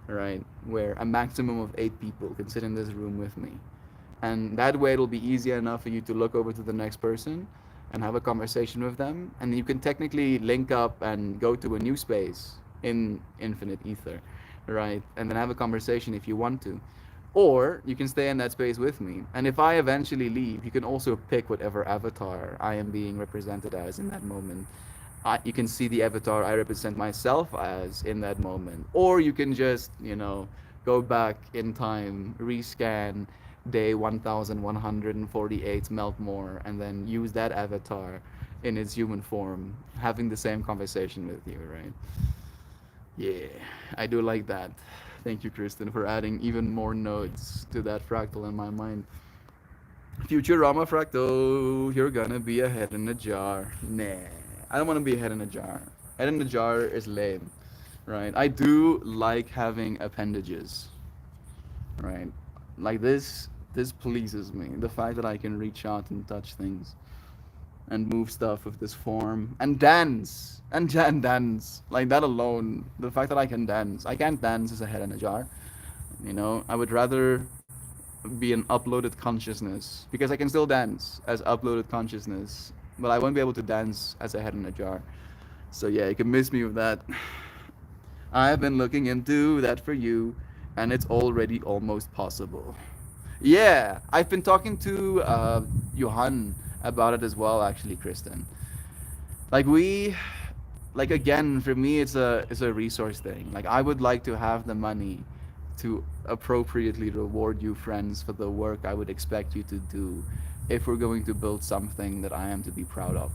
right? Where a maximum of 8 people can sit in this room with me. And that way it'll be easy enough for you to look over to the next person and have a conversation with them. And you can technically link up and go to a new space in infinite ether, right? And then have a conversation if you want to. Or you can stay in that space with me. And if I eventually leave, you can also pick whatever avatar I am being represented as in that moment. You can see the avatar I represent myself as in that moment. Or you can just, go back in time, rescan day 1148 Meltmore, and then use that avatar in its human form, having the same conversation with you, right? Yeah, I do like that. Thank you, Kristen, for adding even more nodes to that fractal in my mind. Futurama Fractal, you're gonna be a head in a jar. Nah, I don't want to be a head in a jar. Head in a jar is lame, right? I do like having appendages, right? Like this pleases me. The fact that I can reach out and touch things and move stuff with this form and dance and dance like that alone. The fact that I can dance, I can't dance as a head in a jar. I would rather be an uploaded consciousness because I can still dance as uploaded consciousness, but I won't be able to dance as a head in a jar. So yeah, you can miss me with that. I've been looking into that for you, and it's already almost possible. Yeah, I've been talking to Johan about it as well, actually, Kristen. Like we, like again, for me, it's a resource thing. Like I would like to have the money to appropriately reward you, friends, for the work I would expect you to do if we're going to build something that I am to be proud of,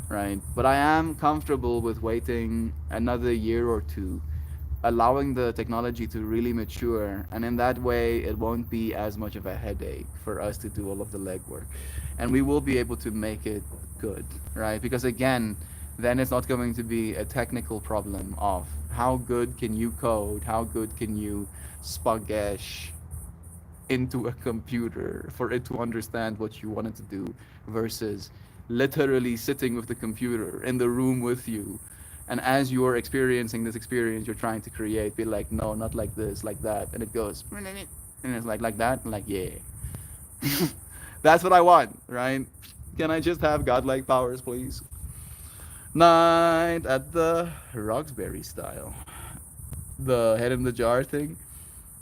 right? But I am comfortable with waiting another year or two, allowing the technology to really mature, and in that way it won't be as much of a headache for us to do all of the legwork, and we will be able to make it good, right? Because again, then it's not going to be a technical problem of how good can you code, how good can you spagesh into a computer for it to understand what you wanted to do, versus literally sitting with the computer in the room with you, and as you're experiencing this experience you're trying to create, be like, no, not like this, like that, and it goes and it's like that, like, yeah. That's what I want, right? Can I just have godlike powers, please? Night at the Roxbury style. The head in the jar thing.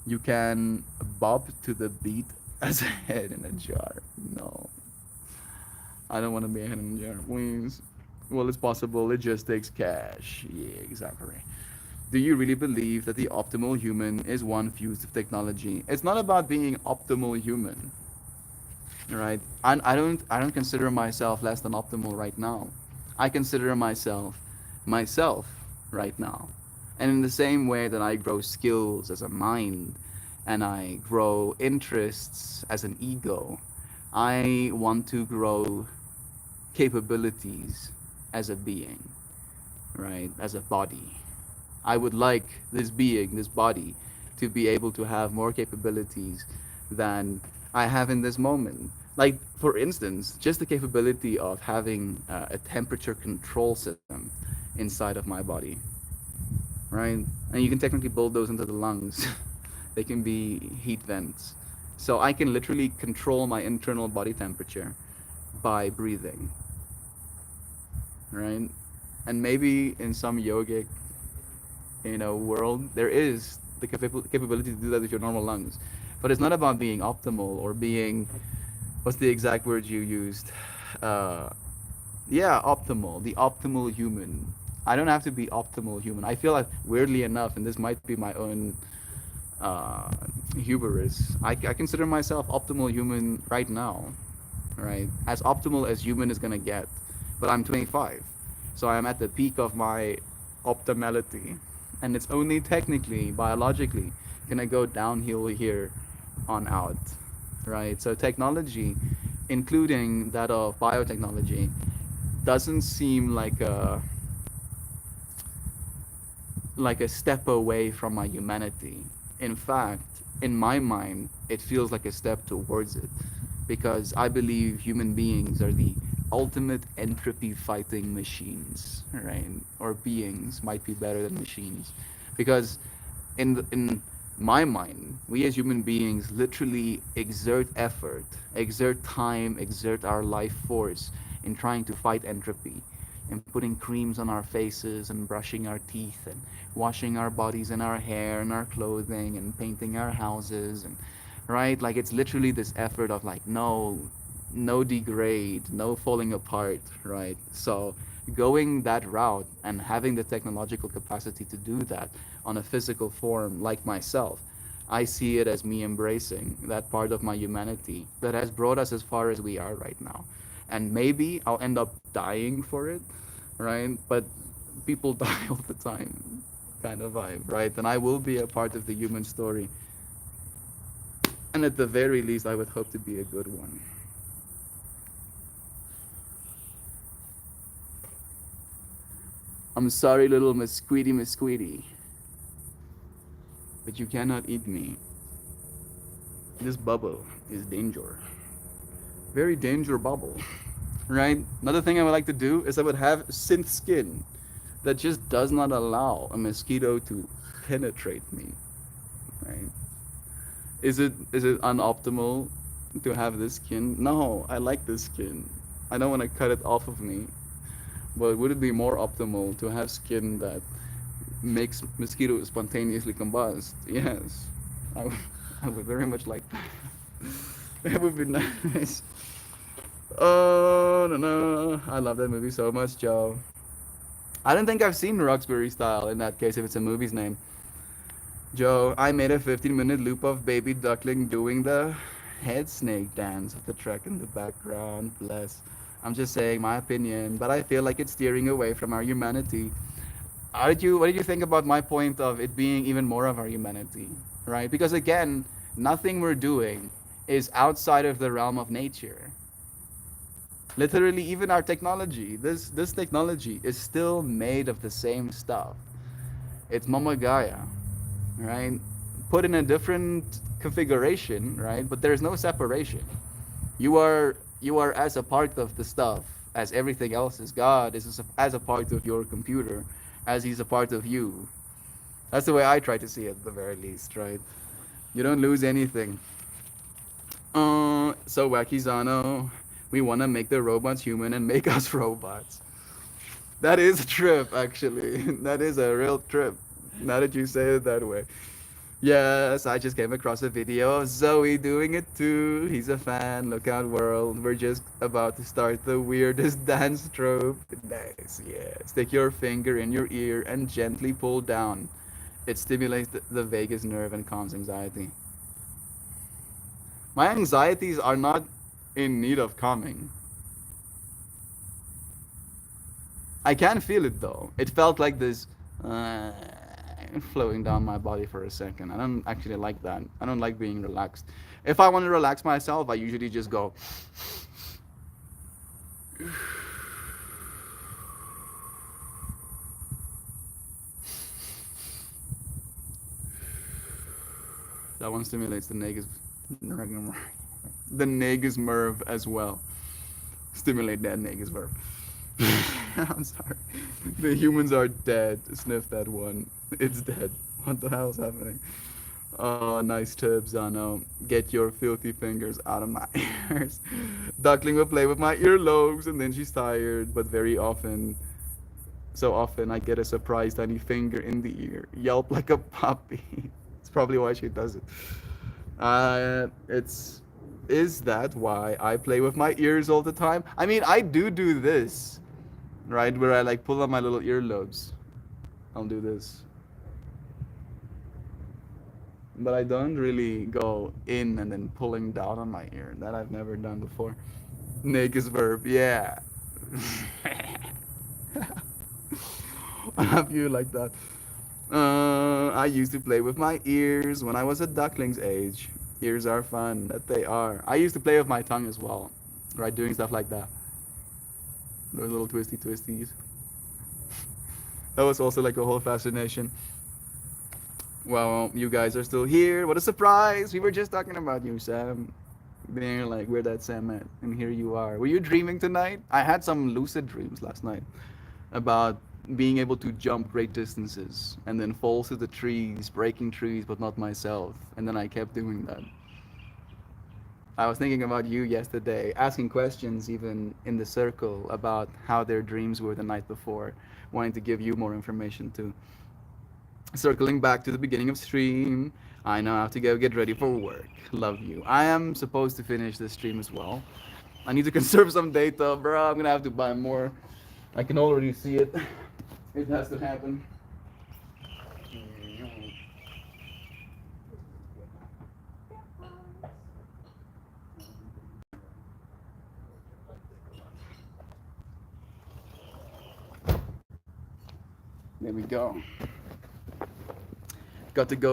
You can bob to the beat as a head in a jar. No, I don't want to be a head in a jar, please. Well, it's possible. It just takes cash. Yeah, exactly. Do you really believe that the optimal human is one fused with technology? It's not about being optimal human, right? I don't consider myself less than optimal right now. I consider myself right now. And in the same way that I grow skills as a mind and I grow interests as an ego, I want to grow capabilities as a being, right? As a body. I would like this being, this body, to be able to have more capabilities than I have in this moment. Like, for instance, just the capability of having a temperature control system inside of my body, right? And you can technically build those into the lungs. They can be heat vents. So I can literally control my internal body temperature by breathing, right? And maybe in some yogic world, there is the capability to do that with your normal lungs. But it's not about being optimal or being, what's the exact word you used? Uh, yeah, optimal, the optimal human. I don't have to be optimal human. I feel like, weirdly enough, and this might be my own uh, hubris, I consider myself optimal human right now, right? As optimal as human is gonna get. But I'm 25, so I'm at the peak of my optimality, and it's only technically, biologically, gonna go downhill here on out, right? So technology, including that of biotechnology, doesn't seem like a step away from my humanity. In fact, in my mind, it feels like a step towards it because I believe human beings are the ultimate entropy fighting machines, right? Or beings might be better than machines because in my mind, we as human beings literally exert effort, exert time, exert our life force in trying to fight entropy and putting creams on our faces and brushing our teeth and washing our bodies and our hair and our clothing and painting our houses and right, like it's literally this effort of like no degrade, no falling apart, right? So going that route and having the technological capacity to do that on a physical form like myself, I see it as me embracing that part of my humanity that has brought us as far as we are right now. And maybe I'll end up dying for it, right? But people die all the time, kind of vibe, right? And I will be a part of the human story. And at the very least, I would hope to be a good one. I'm sorry, little Miss Squeedy, but you cannot eat me. This bubble is danger. Very danger bubble, right? Another thing I would like to do is I would have synth skin that just does not allow a mosquito to penetrate me, right? Is it unoptimal to have this skin? No, I like this skin. I don't want to cut it off of me. But would it be more optimal to have skin that makes mosquitoes spontaneously combust? Yes, I would, I would very much like that. That would be nice. Oh no no! I love that movie so much, Joe. I don't think I've seen Roxbury Style in that case if it's a movie's name. Joe, I made a 15-minute loop of Baby Duckling doing the head snake dance of the truck in the background. Bless. I'm just saying my opinion, but I feel like it's steering away from our humanity. What did you think about my point of it being even more of our humanity, right? Because again, nothing we're doing is outside of the realm of nature. Literally, even our technology, this technology is still made of the same stuff. It's Mama Gaia, right? Put in a different configuration, right? But there's no separation. You are as a part of the stuff as everything else is. God is as a part of your computer as he's a part of you. That's the way I try to see it at the very least, right? You don't lose anything. So Wacky Zano, we want to make the robots human and make us robots. That is a trip, actually. That is a real trip. Now that you say it that way. Yes, I just came across a video of Zoe doing it too. He's a fan. Look out, world. We're just about to start the weirdest dance trope. Nice, yeah. Stick your finger in your ear and gently pull down. It stimulates the vagus nerve and calms anxiety. My anxieties are not in need of calming. I can feel it though. It felt like this uh, flowing down my body for a second. I don't actually like that. I don't like being relaxed. If I want to relax myself, I usually just go. That one stimulates the nagus nerve as well. Stimulate that nagus nerve. I'm sorry. The humans are dead. Sniff that one. It's dead. What the hell's happening? Oh, nice tips, Zano. Get your filthy fingers out of my ears. Duckling will play with my earlobes, and then she's tired, but very often So often I get a surprise tiny finger in the ear, yelp like a puppy. It's probably why she does it. It's is that why I play with my ears all the time? I mean, I do this, right? Where I like pull on my little earlobes. I'll do this. But I don't really go in and then pulling down on my ear. That I've never done before. Nick is verb, yeah. I have you like that. I used to play with my ears when I was a duckling's age. Ears are fun, that they are. I used to play with my tongue as well, right? Doing stuff like that. Those little twisty twisties. That was also like a whole fascination. Well, you guys are still here. What a surprise! We were just talking about you, Sam. Being like, where that Sam at? And here you are. Were you dreaming tonight? I had some lucid dreams last night about being able to jump great distances and then fall through the trees, breaking trees, but not myself. And then I kept doing that. I was thinking about you yesterday, asking questions even in the circle about how their dreams were the night before, wanting to give you more information too. Circling back to the beginning of stream, I now have to go get ready for work. Love you. I am supposed to finish this stream as well. I need to conserve some data, bro. I'm gonna have to buy more. I can already see it. It has to happen. There we go. Got to go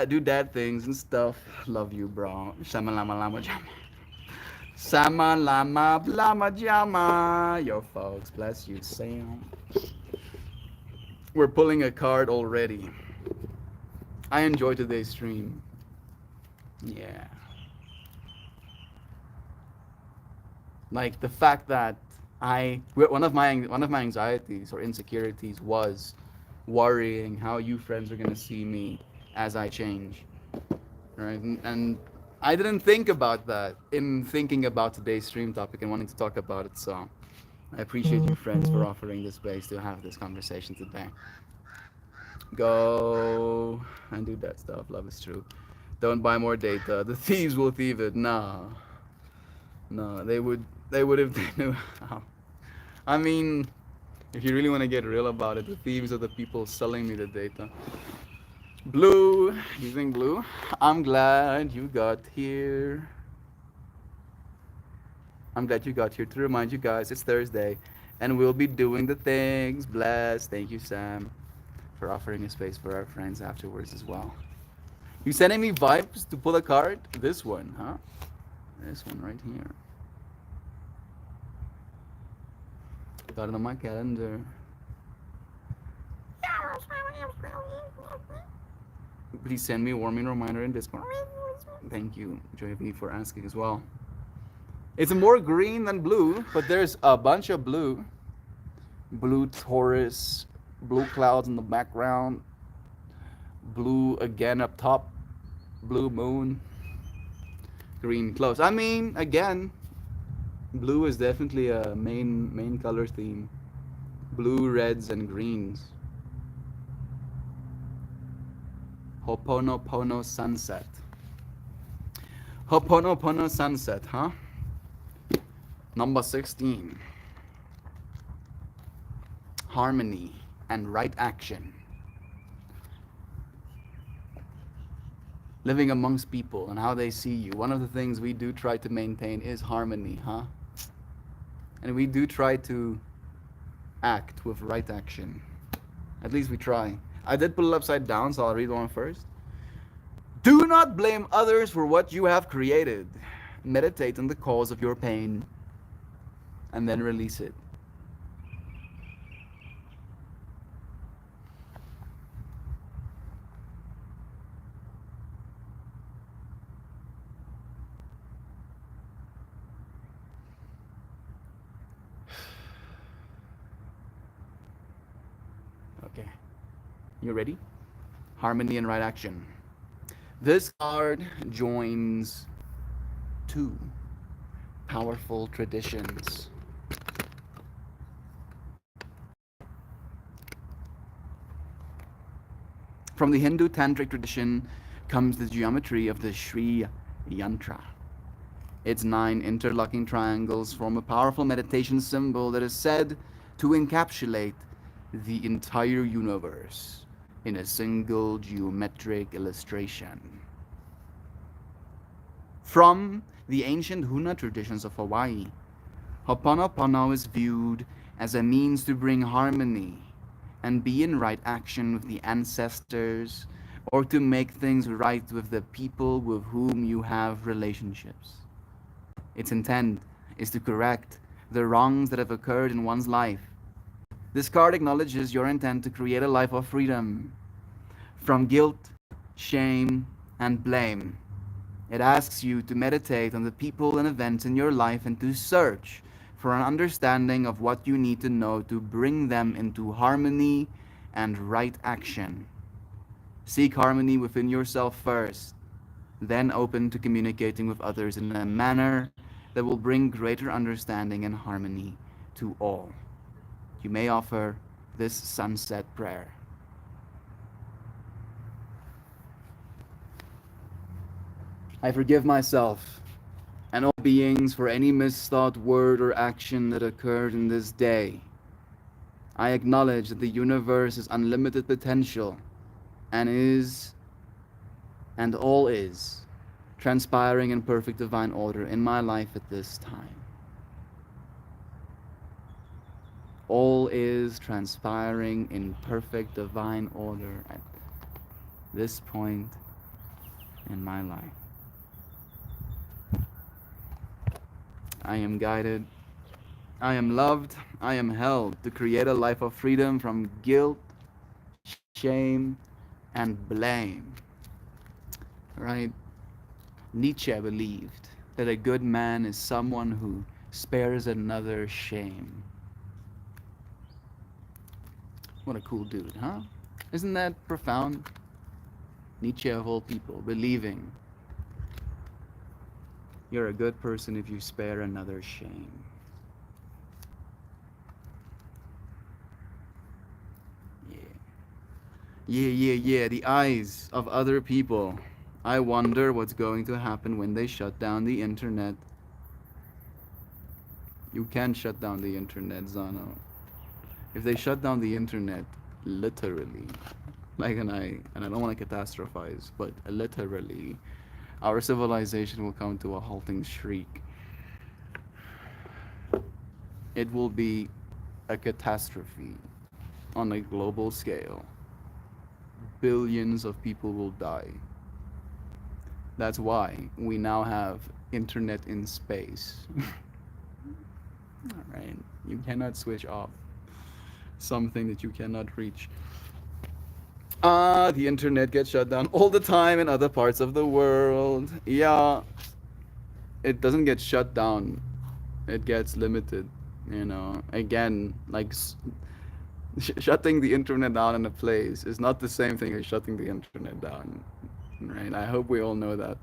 do dad things and stuff. Love you, bro. Sama lama lama jama. Sama lama lama jama. Yo, folks, bless you, Sam. We're pulling a card already. I enjoyed today's stream. Yeah. Like the fact that one of my anxieties or insecurities was worrying how you friends are gonna see me as I change, right? And I didn't think about that in thinking about today's stream topic and wanting to talk about it. So I appreciate you friends for offering this space to have this conversation today. Go and do that stuff. Love is true. Don't buy more data. The thieves will thieve it. No, no, they would if they knew how. I mean, if you really want to get real about it, the thieves are the people selling me the data. Blue, using blue. I'm glad you got here. I'm glad you got here to remind you guys it's Thursday and we'll be doing the things. Bless. Thank you, Sam, for offering a space for our friends afterwards as well. You sending me vibes to pull a card? This one, huh? This one right here. Got it on my calendar. Please send me a warming reminder in Discord. Thank you, Joy V, for asking as well. It's more green than blue, but there's a bunch of blue. Blue Taurus, blue clouds in the background, blue again up top, blue moon, green close. I mean, again, blue is definitely a main color theme. Blue, reds, and greens. Ho'oponopono sunset. Ho'oponopono sunset, huh? Number 16. Harmony and right action. Living amongst people and how they see you. One of the things we do try to maintain is harmony, huh? And we do try to act with right action. At least we try. I did put it upside down, so I'll read one first. Do not blame others for what you have created. Meditate on the cause of your pain and then release it. Okay. You ready? Harmony and right action. This card joins two powerful traditions. From the Hindu tantric tradition comes the geometry of the Sri Yantra. Its 9 interlocking triangles form a powerful meditation symbol that is said to encapsulate the entire universe in a single geometric illustration. From the ancient Huna traditions of Hawaii, Ho'oponopono is viewed as a means to bring harmony and be in right action with the ancestors, or to make things right with the people with whom you have relationships. Its intent is to correct the wrongs that have occurred in one's life. This card acknowledges your intent to create a life of freedom from guilt, shame, and blame. It asks you to meditate on the people and events in your life and to search for an understanding of what you need to know to bring them into harmony and right action. Seek harmony within yourself first, then open to communicating with others in a manner that will bring greater understanding and harmony to all. You may offer this sunset prayer. I forgive myself and all beings for any misthought word or action that occurred in this day. I acknowledge that the universe is unlimited potential and all is transpiring in perfect divine order in my life at this time. All is transpiring in perfect divine order at this point in my life. I am guided, I am loved, I am held to create a life of freedom from guilt, shame, and blame. Right? Nietzsche believed that a good man is someone who spares another shame. What a cool dude, huh? Isn't that profound? Nietzsche of all people, believing you're a good person if you spare another shame. Yeah. The eyes of other people. I wonder what's going to happen when they shut down the internet. You can shut down the internet, Zano. If they shut down the internet, literally, and I don't want to catastrophize, but literally, our civilization will come to a halting shriek. It will be a catastrophe on a global scale. Billions of people will die. That's why we now have internet in space. All right, you cannot switch off something that you cannot reach. The internet gets shut down all the time in other parts of the world. Yeah, it doesn't get shut down, it gets limited. Again, shutting the internet down in a place is not the same thing as shutting the internet down, right? I hope we all know that,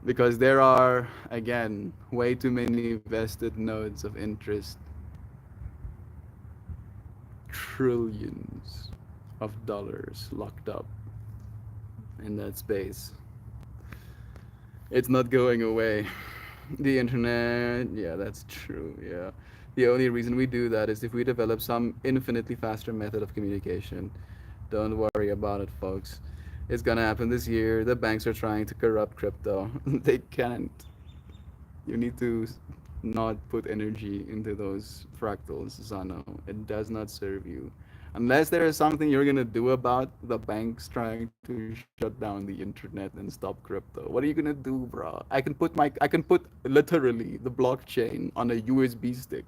because there are, again, way too many vested nodes of interest, trillions of dollars locked up in that space. It's not going away. The internet, yeah, that's true, yeah. The only reason we do that is if we develop some infinitely faster method of communication. Don't worry about it, folks. It's gonna happen this year. The banks are trying to corrupt crypto. They can't. You need to not put energy into those fractals, Zano. It does not serve you. Unless there is something you're gonna do about the banks trying to shut down the internet and stop crypto. What are you gonna do, bro? I can put literally the blockchain on a USB stick.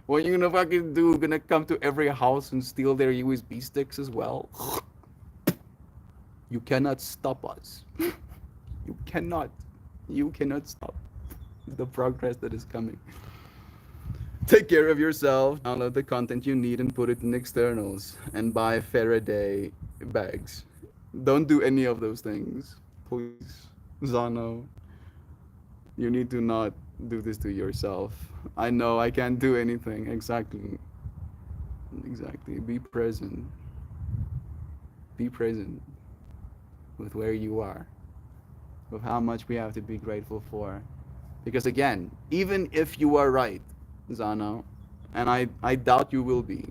What are you gonna fucking do? Gonna come to every house and steal their USB sticks as well? You cannot stop us. You cannot. You cannot stop the progress that is coming. Take care of yourself, download the content you need and put it in externals, and buy Faraday bags. Don't do any of those things, please. Zano, you need to not do this to yourself. I know I can't do anything. Exactly. Be present. be present with where you are, with how much we have to be grateful for. Because again, even if you are right, Zano, and I doubt you will be,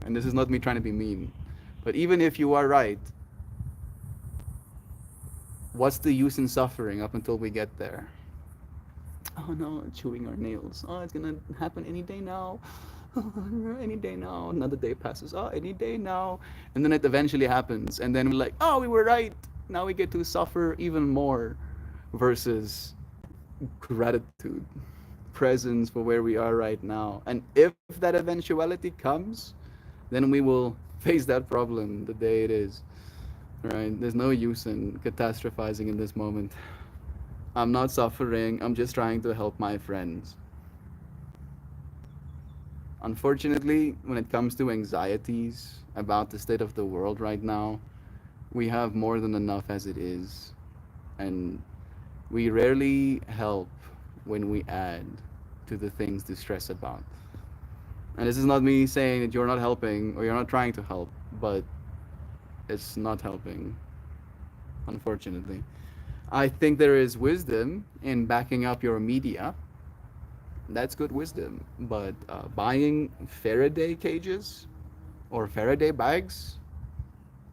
and this is not me trying to be mean, but even if you are right, what's the use in suffering up until we get there? Oh no, chewing our nails. Oh, it's gonna happen any day now. Any day now. Another day passes. Oh, any day now. And then it eventually happens. And then we're like, oh, we were right. Now we get to suffer even more versus gratitude, presence for where we are right now. And if that eventuality comes, then we will face that problem the day it is. Right? There's no use in catastrophizing in this moment. I'm not suffering. I'm just trying to help my friends. Unfortunately, when it comes to anxieties about the state of the world right now, we have more than enough as it is. And we rarely help when we add to the things to stress about. And this is not me saying that you're not helping or you're not trying to help, but it's not helping, unfortunately. I think there is wisdom in backing up your media. That's good wisdom. But buying Faraday cages or Faraday bags,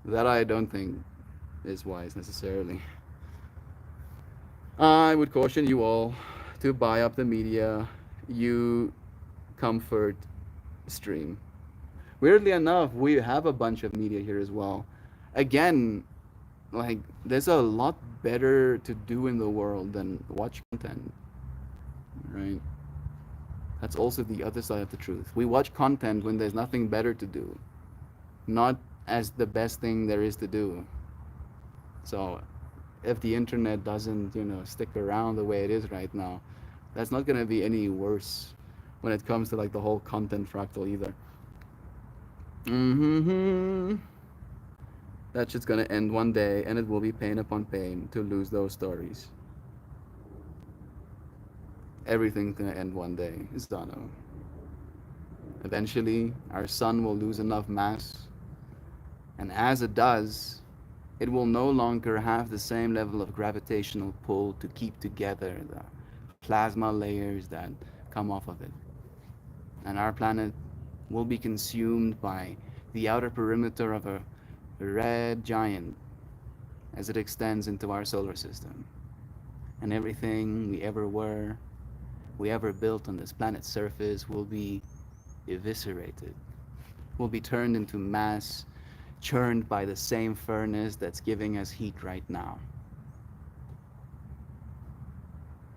that I don't think is wise necessarily. I would caution you all to buy up the media you comfort stream. Weirdly enough, we have a bunch of media here as well. Again, like there's a lot better to do in the world than watch content, right? That's also the other side of the truth. We watch content when there's nothing better to do, not as the best thing there is to do. So if the internet doesn't, stick around the way it is right now, that's not going to be any worse when it comes to like the whole content fractal either. Mm-hmm. That shit's gonna end one day, and it will be pain upon pain to lose those stories. Everything's gonna end one day, Zano. Eventually, our sun will lose enough mass, and as it does, it will no longer have the same level of gravitational pull to keep together the plasma layers that come off of it. And our planet will be consumed by the outer perimeter of a red giant as it extends into our solar system. And everything we ever were, we ever built on this planet's surface will be eviscerated, will be turned into mass, churned by the same furnace that's giving us heat right now.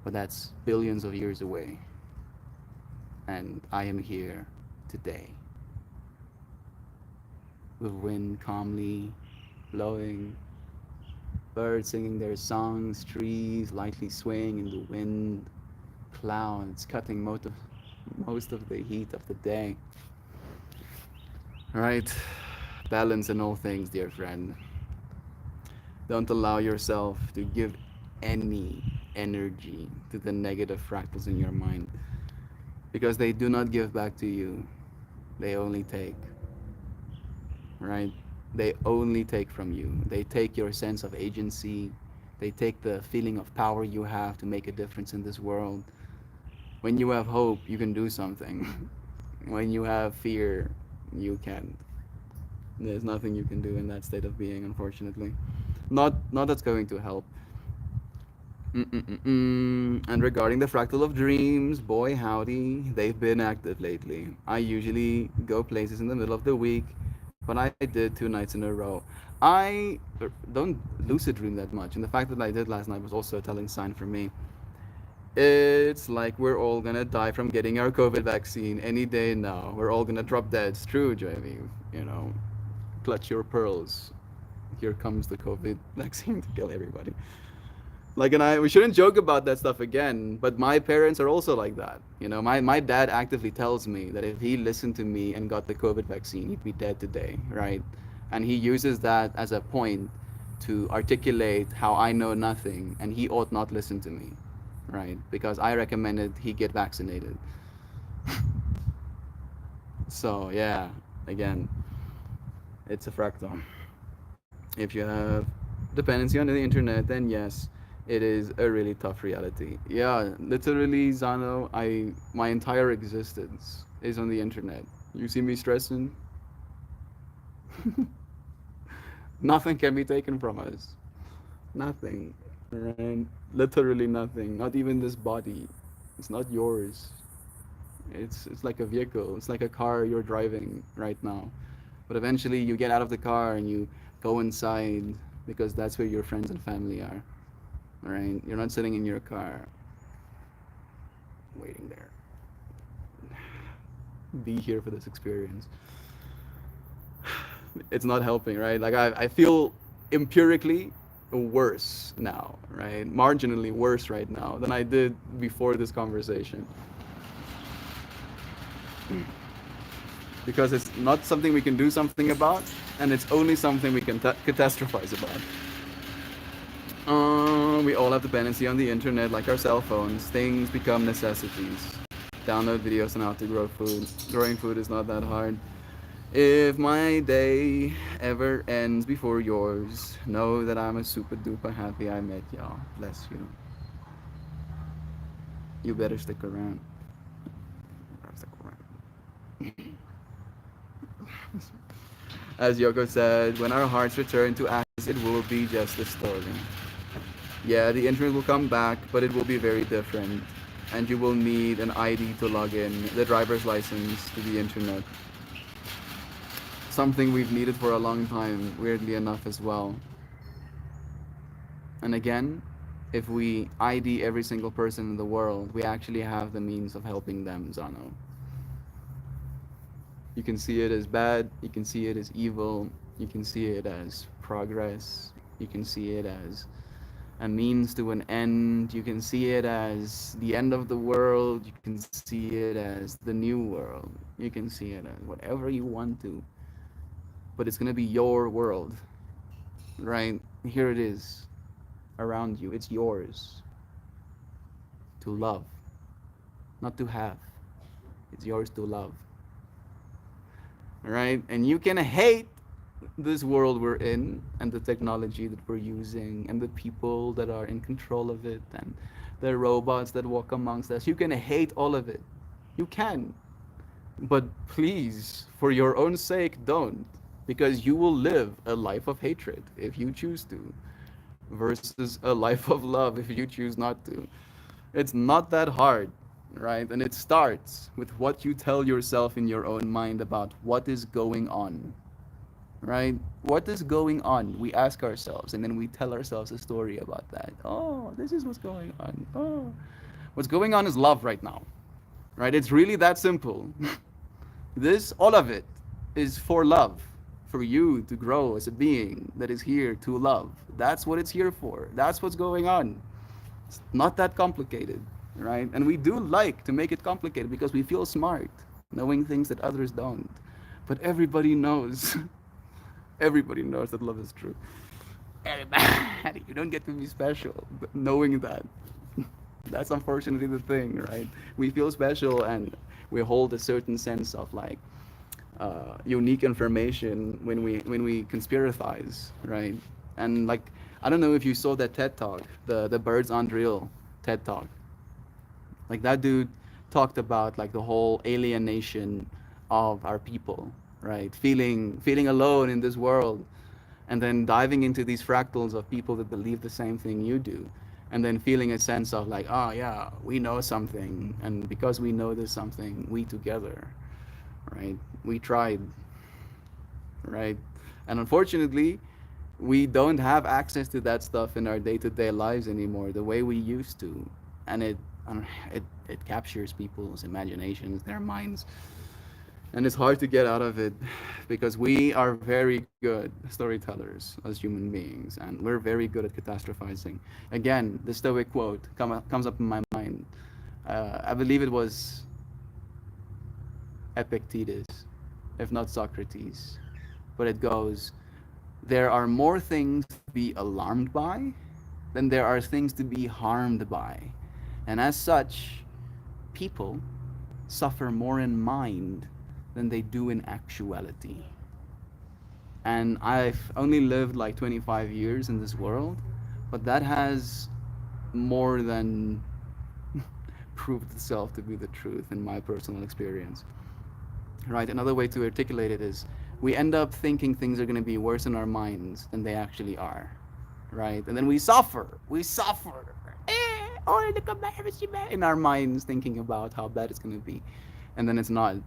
But that's billions of years away. And I am here today, with wind calmly blowing, birds singing their songs, trees lightly swaying in the wind, clouds cutting most of the heat of the day. Right? Balance in all things, dear friend. Don't allow yourself to give any energy to the negative fractals in your mind because they do not give back to you, they only take. Right? They only take from you. They take your sense of agency. They take the feeling of power you have to make a difference in this world. When you have hope, you can do something. When you have fear, you can't. There's nothing you can do in that state of being, unfortunately. Not that's going to help. And regarding the fractal of dreams, boy howdy, they've been active lately. I usually go places in the middle of the week, but I did 2 nights in a row. I don't lucid dream that much, and the fact that I did last night was also a telling sign for me. It's like we're all gonna die from getting our COVID vaccine any day now. We're all gonna drop dead. It's true, Jamie. Clutch your pearls. Here comes the COVID vaccine to kill everybody. Like, and we shouldn't joke about that stuff again, but my parents are also like that. My dad actively tells me that if he listened to me and got the COVID vaccine, he'd be dead today, right? And he uses that as a point to articulate how I know nothing and he ought not listen to me, right? Because I recommended he get vaccinated. So, yeah, again, it's a fractal. If you have dependency on the internet, then yes, it is a really tough reality. Yeah, literally, Zano, my entire existence is on the internet. You see me stressing, nothing can be taken from us. Nothing. Right? Literally nothing. Not even this body. It's not yours. It's like a vehicle. It's like a car you're driving right now. But eventually you get out of the car and you go inside because that's where your friends and family are. Right? You're not sitting in your car waiting there. Be here for this experience. It's not helping, right? Like I feel empirically worse now, right? Marginally worse right now than I did before this conversation. Because it's not something we can do something about, and it's only something we can catastrophize about. We all have dependency on the internet, like our cell phones. Things become necessities. Download videos on how to grow food. Growing food is not that hard. If my day ever ends before yours, know that I'm a super duper happy I met y'all. Bless you. You better stick around. Stick around. As Yoko said, when our hearts return to ashes, it will be just a story. Yeah, the internet will come back, but it will be very different. And you will need an ID to log in, the driver's license to the internet. Something we've needed for a long time, weirdly enough, as well. And again, if we ID every single person in the world, we actually have the means of helping them, Zano. You can see it as bad, you can see it as evil, you can see it as progress, you can see it as a means to an end, you can see it as the end of the world, you can see it as the new world, you can see it as whatever you want to. But it's gonna be your world, right? Here it is, around you, it's yours to love, not to have. It's yours to love. Right? And you can hate this world we're in and the technology that we're using and the people that are in control of it and the robots that walk amongst us. You can hate all of it. You can. But please, for your own sake, don't. Because you will live a life of hatred if you choose to, versus a life of love if you choose not to. It's not that hard, right? And it starts with what you tell yourself in your own mind about what is going on, right? What is going on? We ask ourselves, and then we tell ourselves a story about that. Oh, this is what's going on. Oh, what's going on is love right now, right? It's really that simple. This, all of it, is for love, for you to grow as a being that is here to love. That's what it's here for. That's what's going on. It's not that complicated, right? And we do like to make it complicated because we feel smart, knowing things that others don't. But everybody knows, everybody knows that love is true. Everybody, you don't get to be special, but knowing that, that's unfortunately the thing, right? We feel special and we hold a certain sense of like unique information when we conspiratize, right? And like I don't know if you saw that TED talk, the Birds on Drill TED talk. Like that dude talked about like the whole alienation of our people, right? Feeling alone in this world, and then diving into these fractals of people that believe the same thing you do, and then feeling a sense of like, oh yeah, we know something, and because we know this something, we together, right? We tried, right? And unfortunately, we don't have access to that stuff in our day-to-day lives anymore the way we used to, and it captures people's imaginations, their minds, and it's hard to get out of it because we are very good storytellers as human beings, and we're very good at catastrophizing. Again, the Stoic quote comes up in my mind. I believe it was Epictetus, if not Socrates, but it goes, there are more things to be alarmed by than there are things to be harmed by. And as such, people suffer more in mind than they do in actuality. And I've only lived like 25 years in this world, but that has more than proved itself to be the truth in my personal experience. Right? Another way to articulate it is we end up thinking things are going to be worse in our minds than they actually are. Right? And then we suffer. We suffer. Oh, look at my in our minds thinking about how bad it's going to be. And then it's not.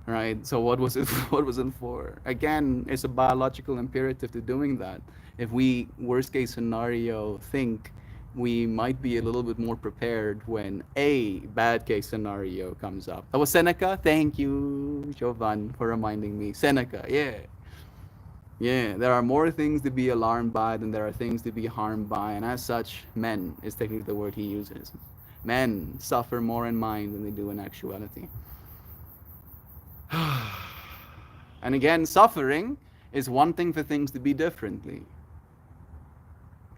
Right? So what was it what was it for? Again, it's a biological imperative to doing that. If we worst case scenario think, we might be a little bit more prepared when a bad case scenario comes up. That was Seneca. Thank you, Jovan, for reminding me. Seneca, yeah. Yeah, there are more things to be alarmed by than there are things to be harmed by, and as such, men is technically the word he uses. Men suffer more in mind than they do in actuality. And again, suffering is wanting for things to be differently.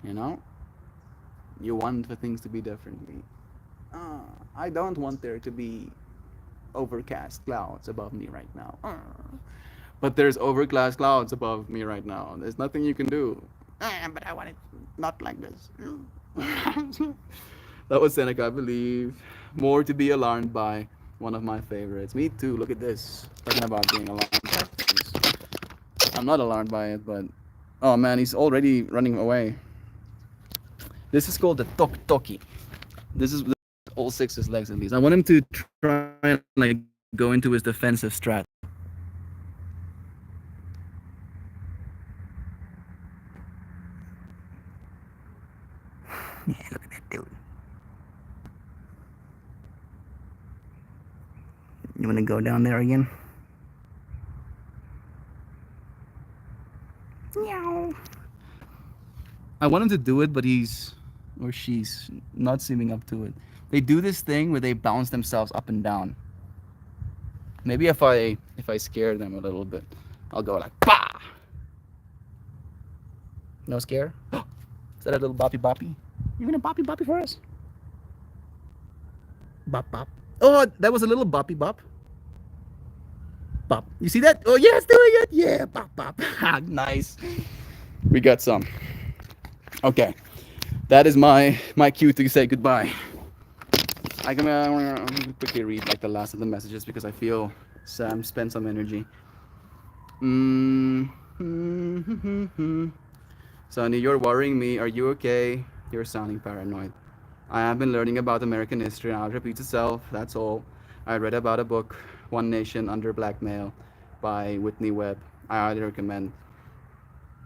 You know? You want for things to be differently. I don't want there to be overcast clouds above me right now. But there's overcast clouds above me right now. There's nothing you can do. But I want it not like this. That was Seneca, I believe. More to be alarmed by. One of my favorites. Me too. Look at this. Talking about being alarmed by things. I'm not alarmed by it, but oh man, he's already running away. This is called the tok toki. This is all six his legs at least. I want him to try and like go into his defensive strat. Yeah, look at that dude. You want to go down there again? Meow. I want him to do it, but he's or she's not seeming up to it. They do this thing where they bounce themselves up and down. Maybe if I scare them a little bit, I'll go like bah. No scare? Is that a little boppy boppy? You're gonna boppy boppy for us? Bop bop. Oh, that was a little boppy bop. Bop. You see that? Oh yeah, it's doing it. Yeah, bop bop. Nice. We got some. Okay, that is my cue to say goodbye. I'm gonna quickly read like the last of the messages because I feel Sam spent some energy. Sonny, you're worrying me. Are you okay? You're sounding paranoid. I have been learning about American history and how it repeats itself. That's all. I read about a book, One Nation Under Blackmail, by Whitney Webb. I highly recommend.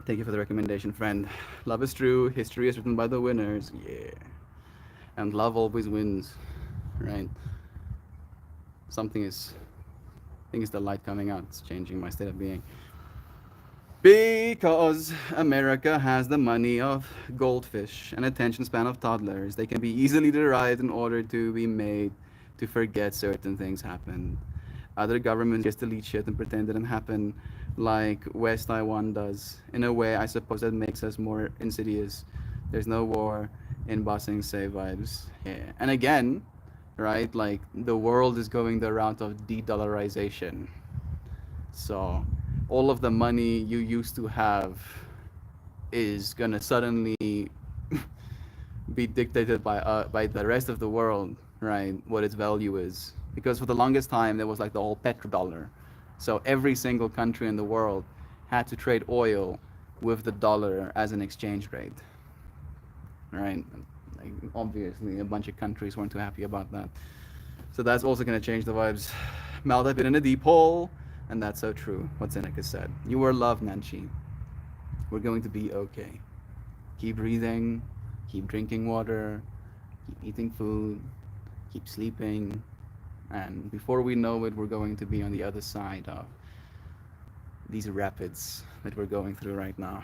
Thank you for the recommendation, friend. Love is true. History is written by the winners. Yeah. And love always wins. Right? Something is. I think it's the light coming out. It's changing my state of being. Because America has the money of goldfish and attention span of toddlers, they can be easily derived in order to be made to forget certain things happened. Other governments just delete shit and pretend it didn't happen, like West Taiwan does. In a way, I suppose that makes us more insidious. There's no war in Bossing Say vibes. Yeah. And again, right, like the world is going the route of de-dollarization. So all of the money you used to have is gonna suddenly be dictated by the rest of the world, right? What its value is, because for the longest time there was like the whole petrodollar, so every single country in the world had to trade oil with the dollar as an exchange rate, right? Like, obviously, a bunch of countries weren't too happy about that, so that's also gonna change the vibes. Mouth have been in a deep hole. And that's so true, what Seneca said. You are loved, Nanchi. We're going to be okay. Keep breathing, keep drinking water, keep eating food, keep sleeping, and before we know it, we're going to be on the other side of these rapids that we're going through right now.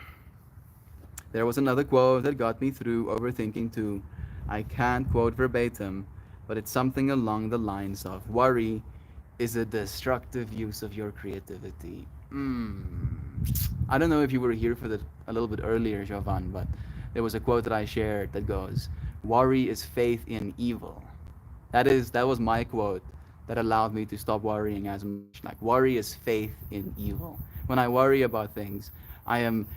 There was another quote that got me through overthinking too. I can't quote verbatim, but it's something along the lines of worry is a destructive use of your creativity. I don't know if you were here for that a little bit earlier, Jovan, but there was a quote that I shared that goes, "Worry is faith in evil." That was my quote that allowed me to stop worrying as much. Like worry is faith in evil. When I worry about things, I am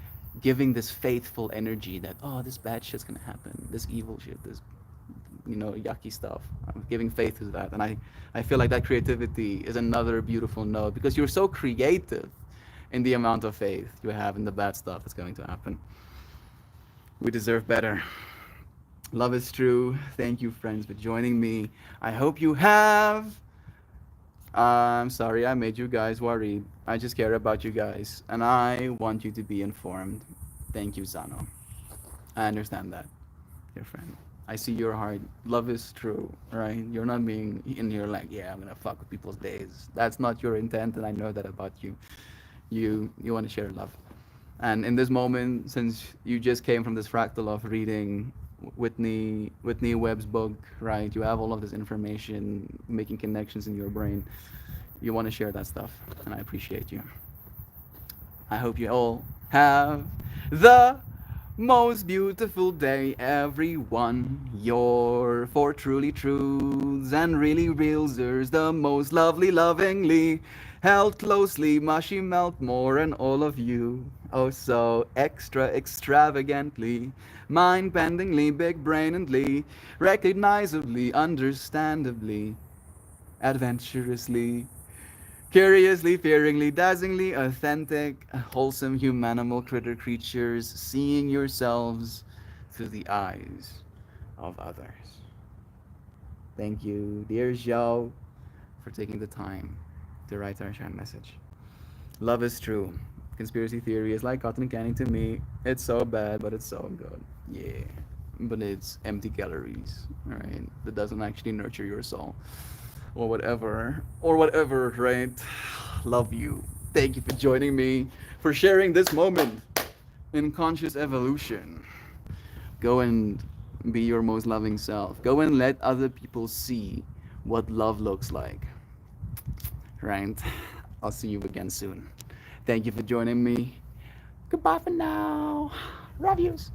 giving this faithful energy that, oh, this bad shit's gonna happen, this evil shit, this, yucky stuff. I'm giving faith to that, and I feel like that creativity is another beautiful note because you're so creative in the amount of faith you have in the bad stuff that's going to happen. We deserve better. Love is true. Thank you, friends, for joining me. I hope you have. I'm sorry I made you guys worried. I just care about you guys, and I want you to be informed. Thank you, Zano. I understand that, your friend. I see your heart. Love is true, right? You're not being in here like, yeah, I'm gonna fuck with people's days. That's not your intent, and I know that about you. You want to share love. And in this moment, since you just came from this fractal of reading Whitney Webb's book, right? You have all of this information, making connections in your brain. You want to share that stuff, and I appreciate you. I hope you all have the most beautiful day, everyone. Your four truly truths and really realsers, the most lovely, lovingly held closely, mushy melt more, and all of you. Oh, so extra extravagantly, mind bendingly, big brainedly, recognizably, understandably, adventurously, curiously, fearingly, dazzlingly, authentic, wholesome, humanimal critter creatures, seeing yourselves through the eyes of others. Thank you, dear Zhao, for taking the time to write our shared message. Love is true. Conspiracy theory is like cotton candy to me. It's so bad, but it's so good. Yeah. But it's empty calories, right? That doesn't actually nurture your soul. Or whatever, right? Love you. Thank you for joining me, for sharing this moment in conscious evolution. Go and be your most loving self. Go and let other people see what love looks like, right? I'll see you again soon. Thank you for joining me. Goodbye for now. Love yous.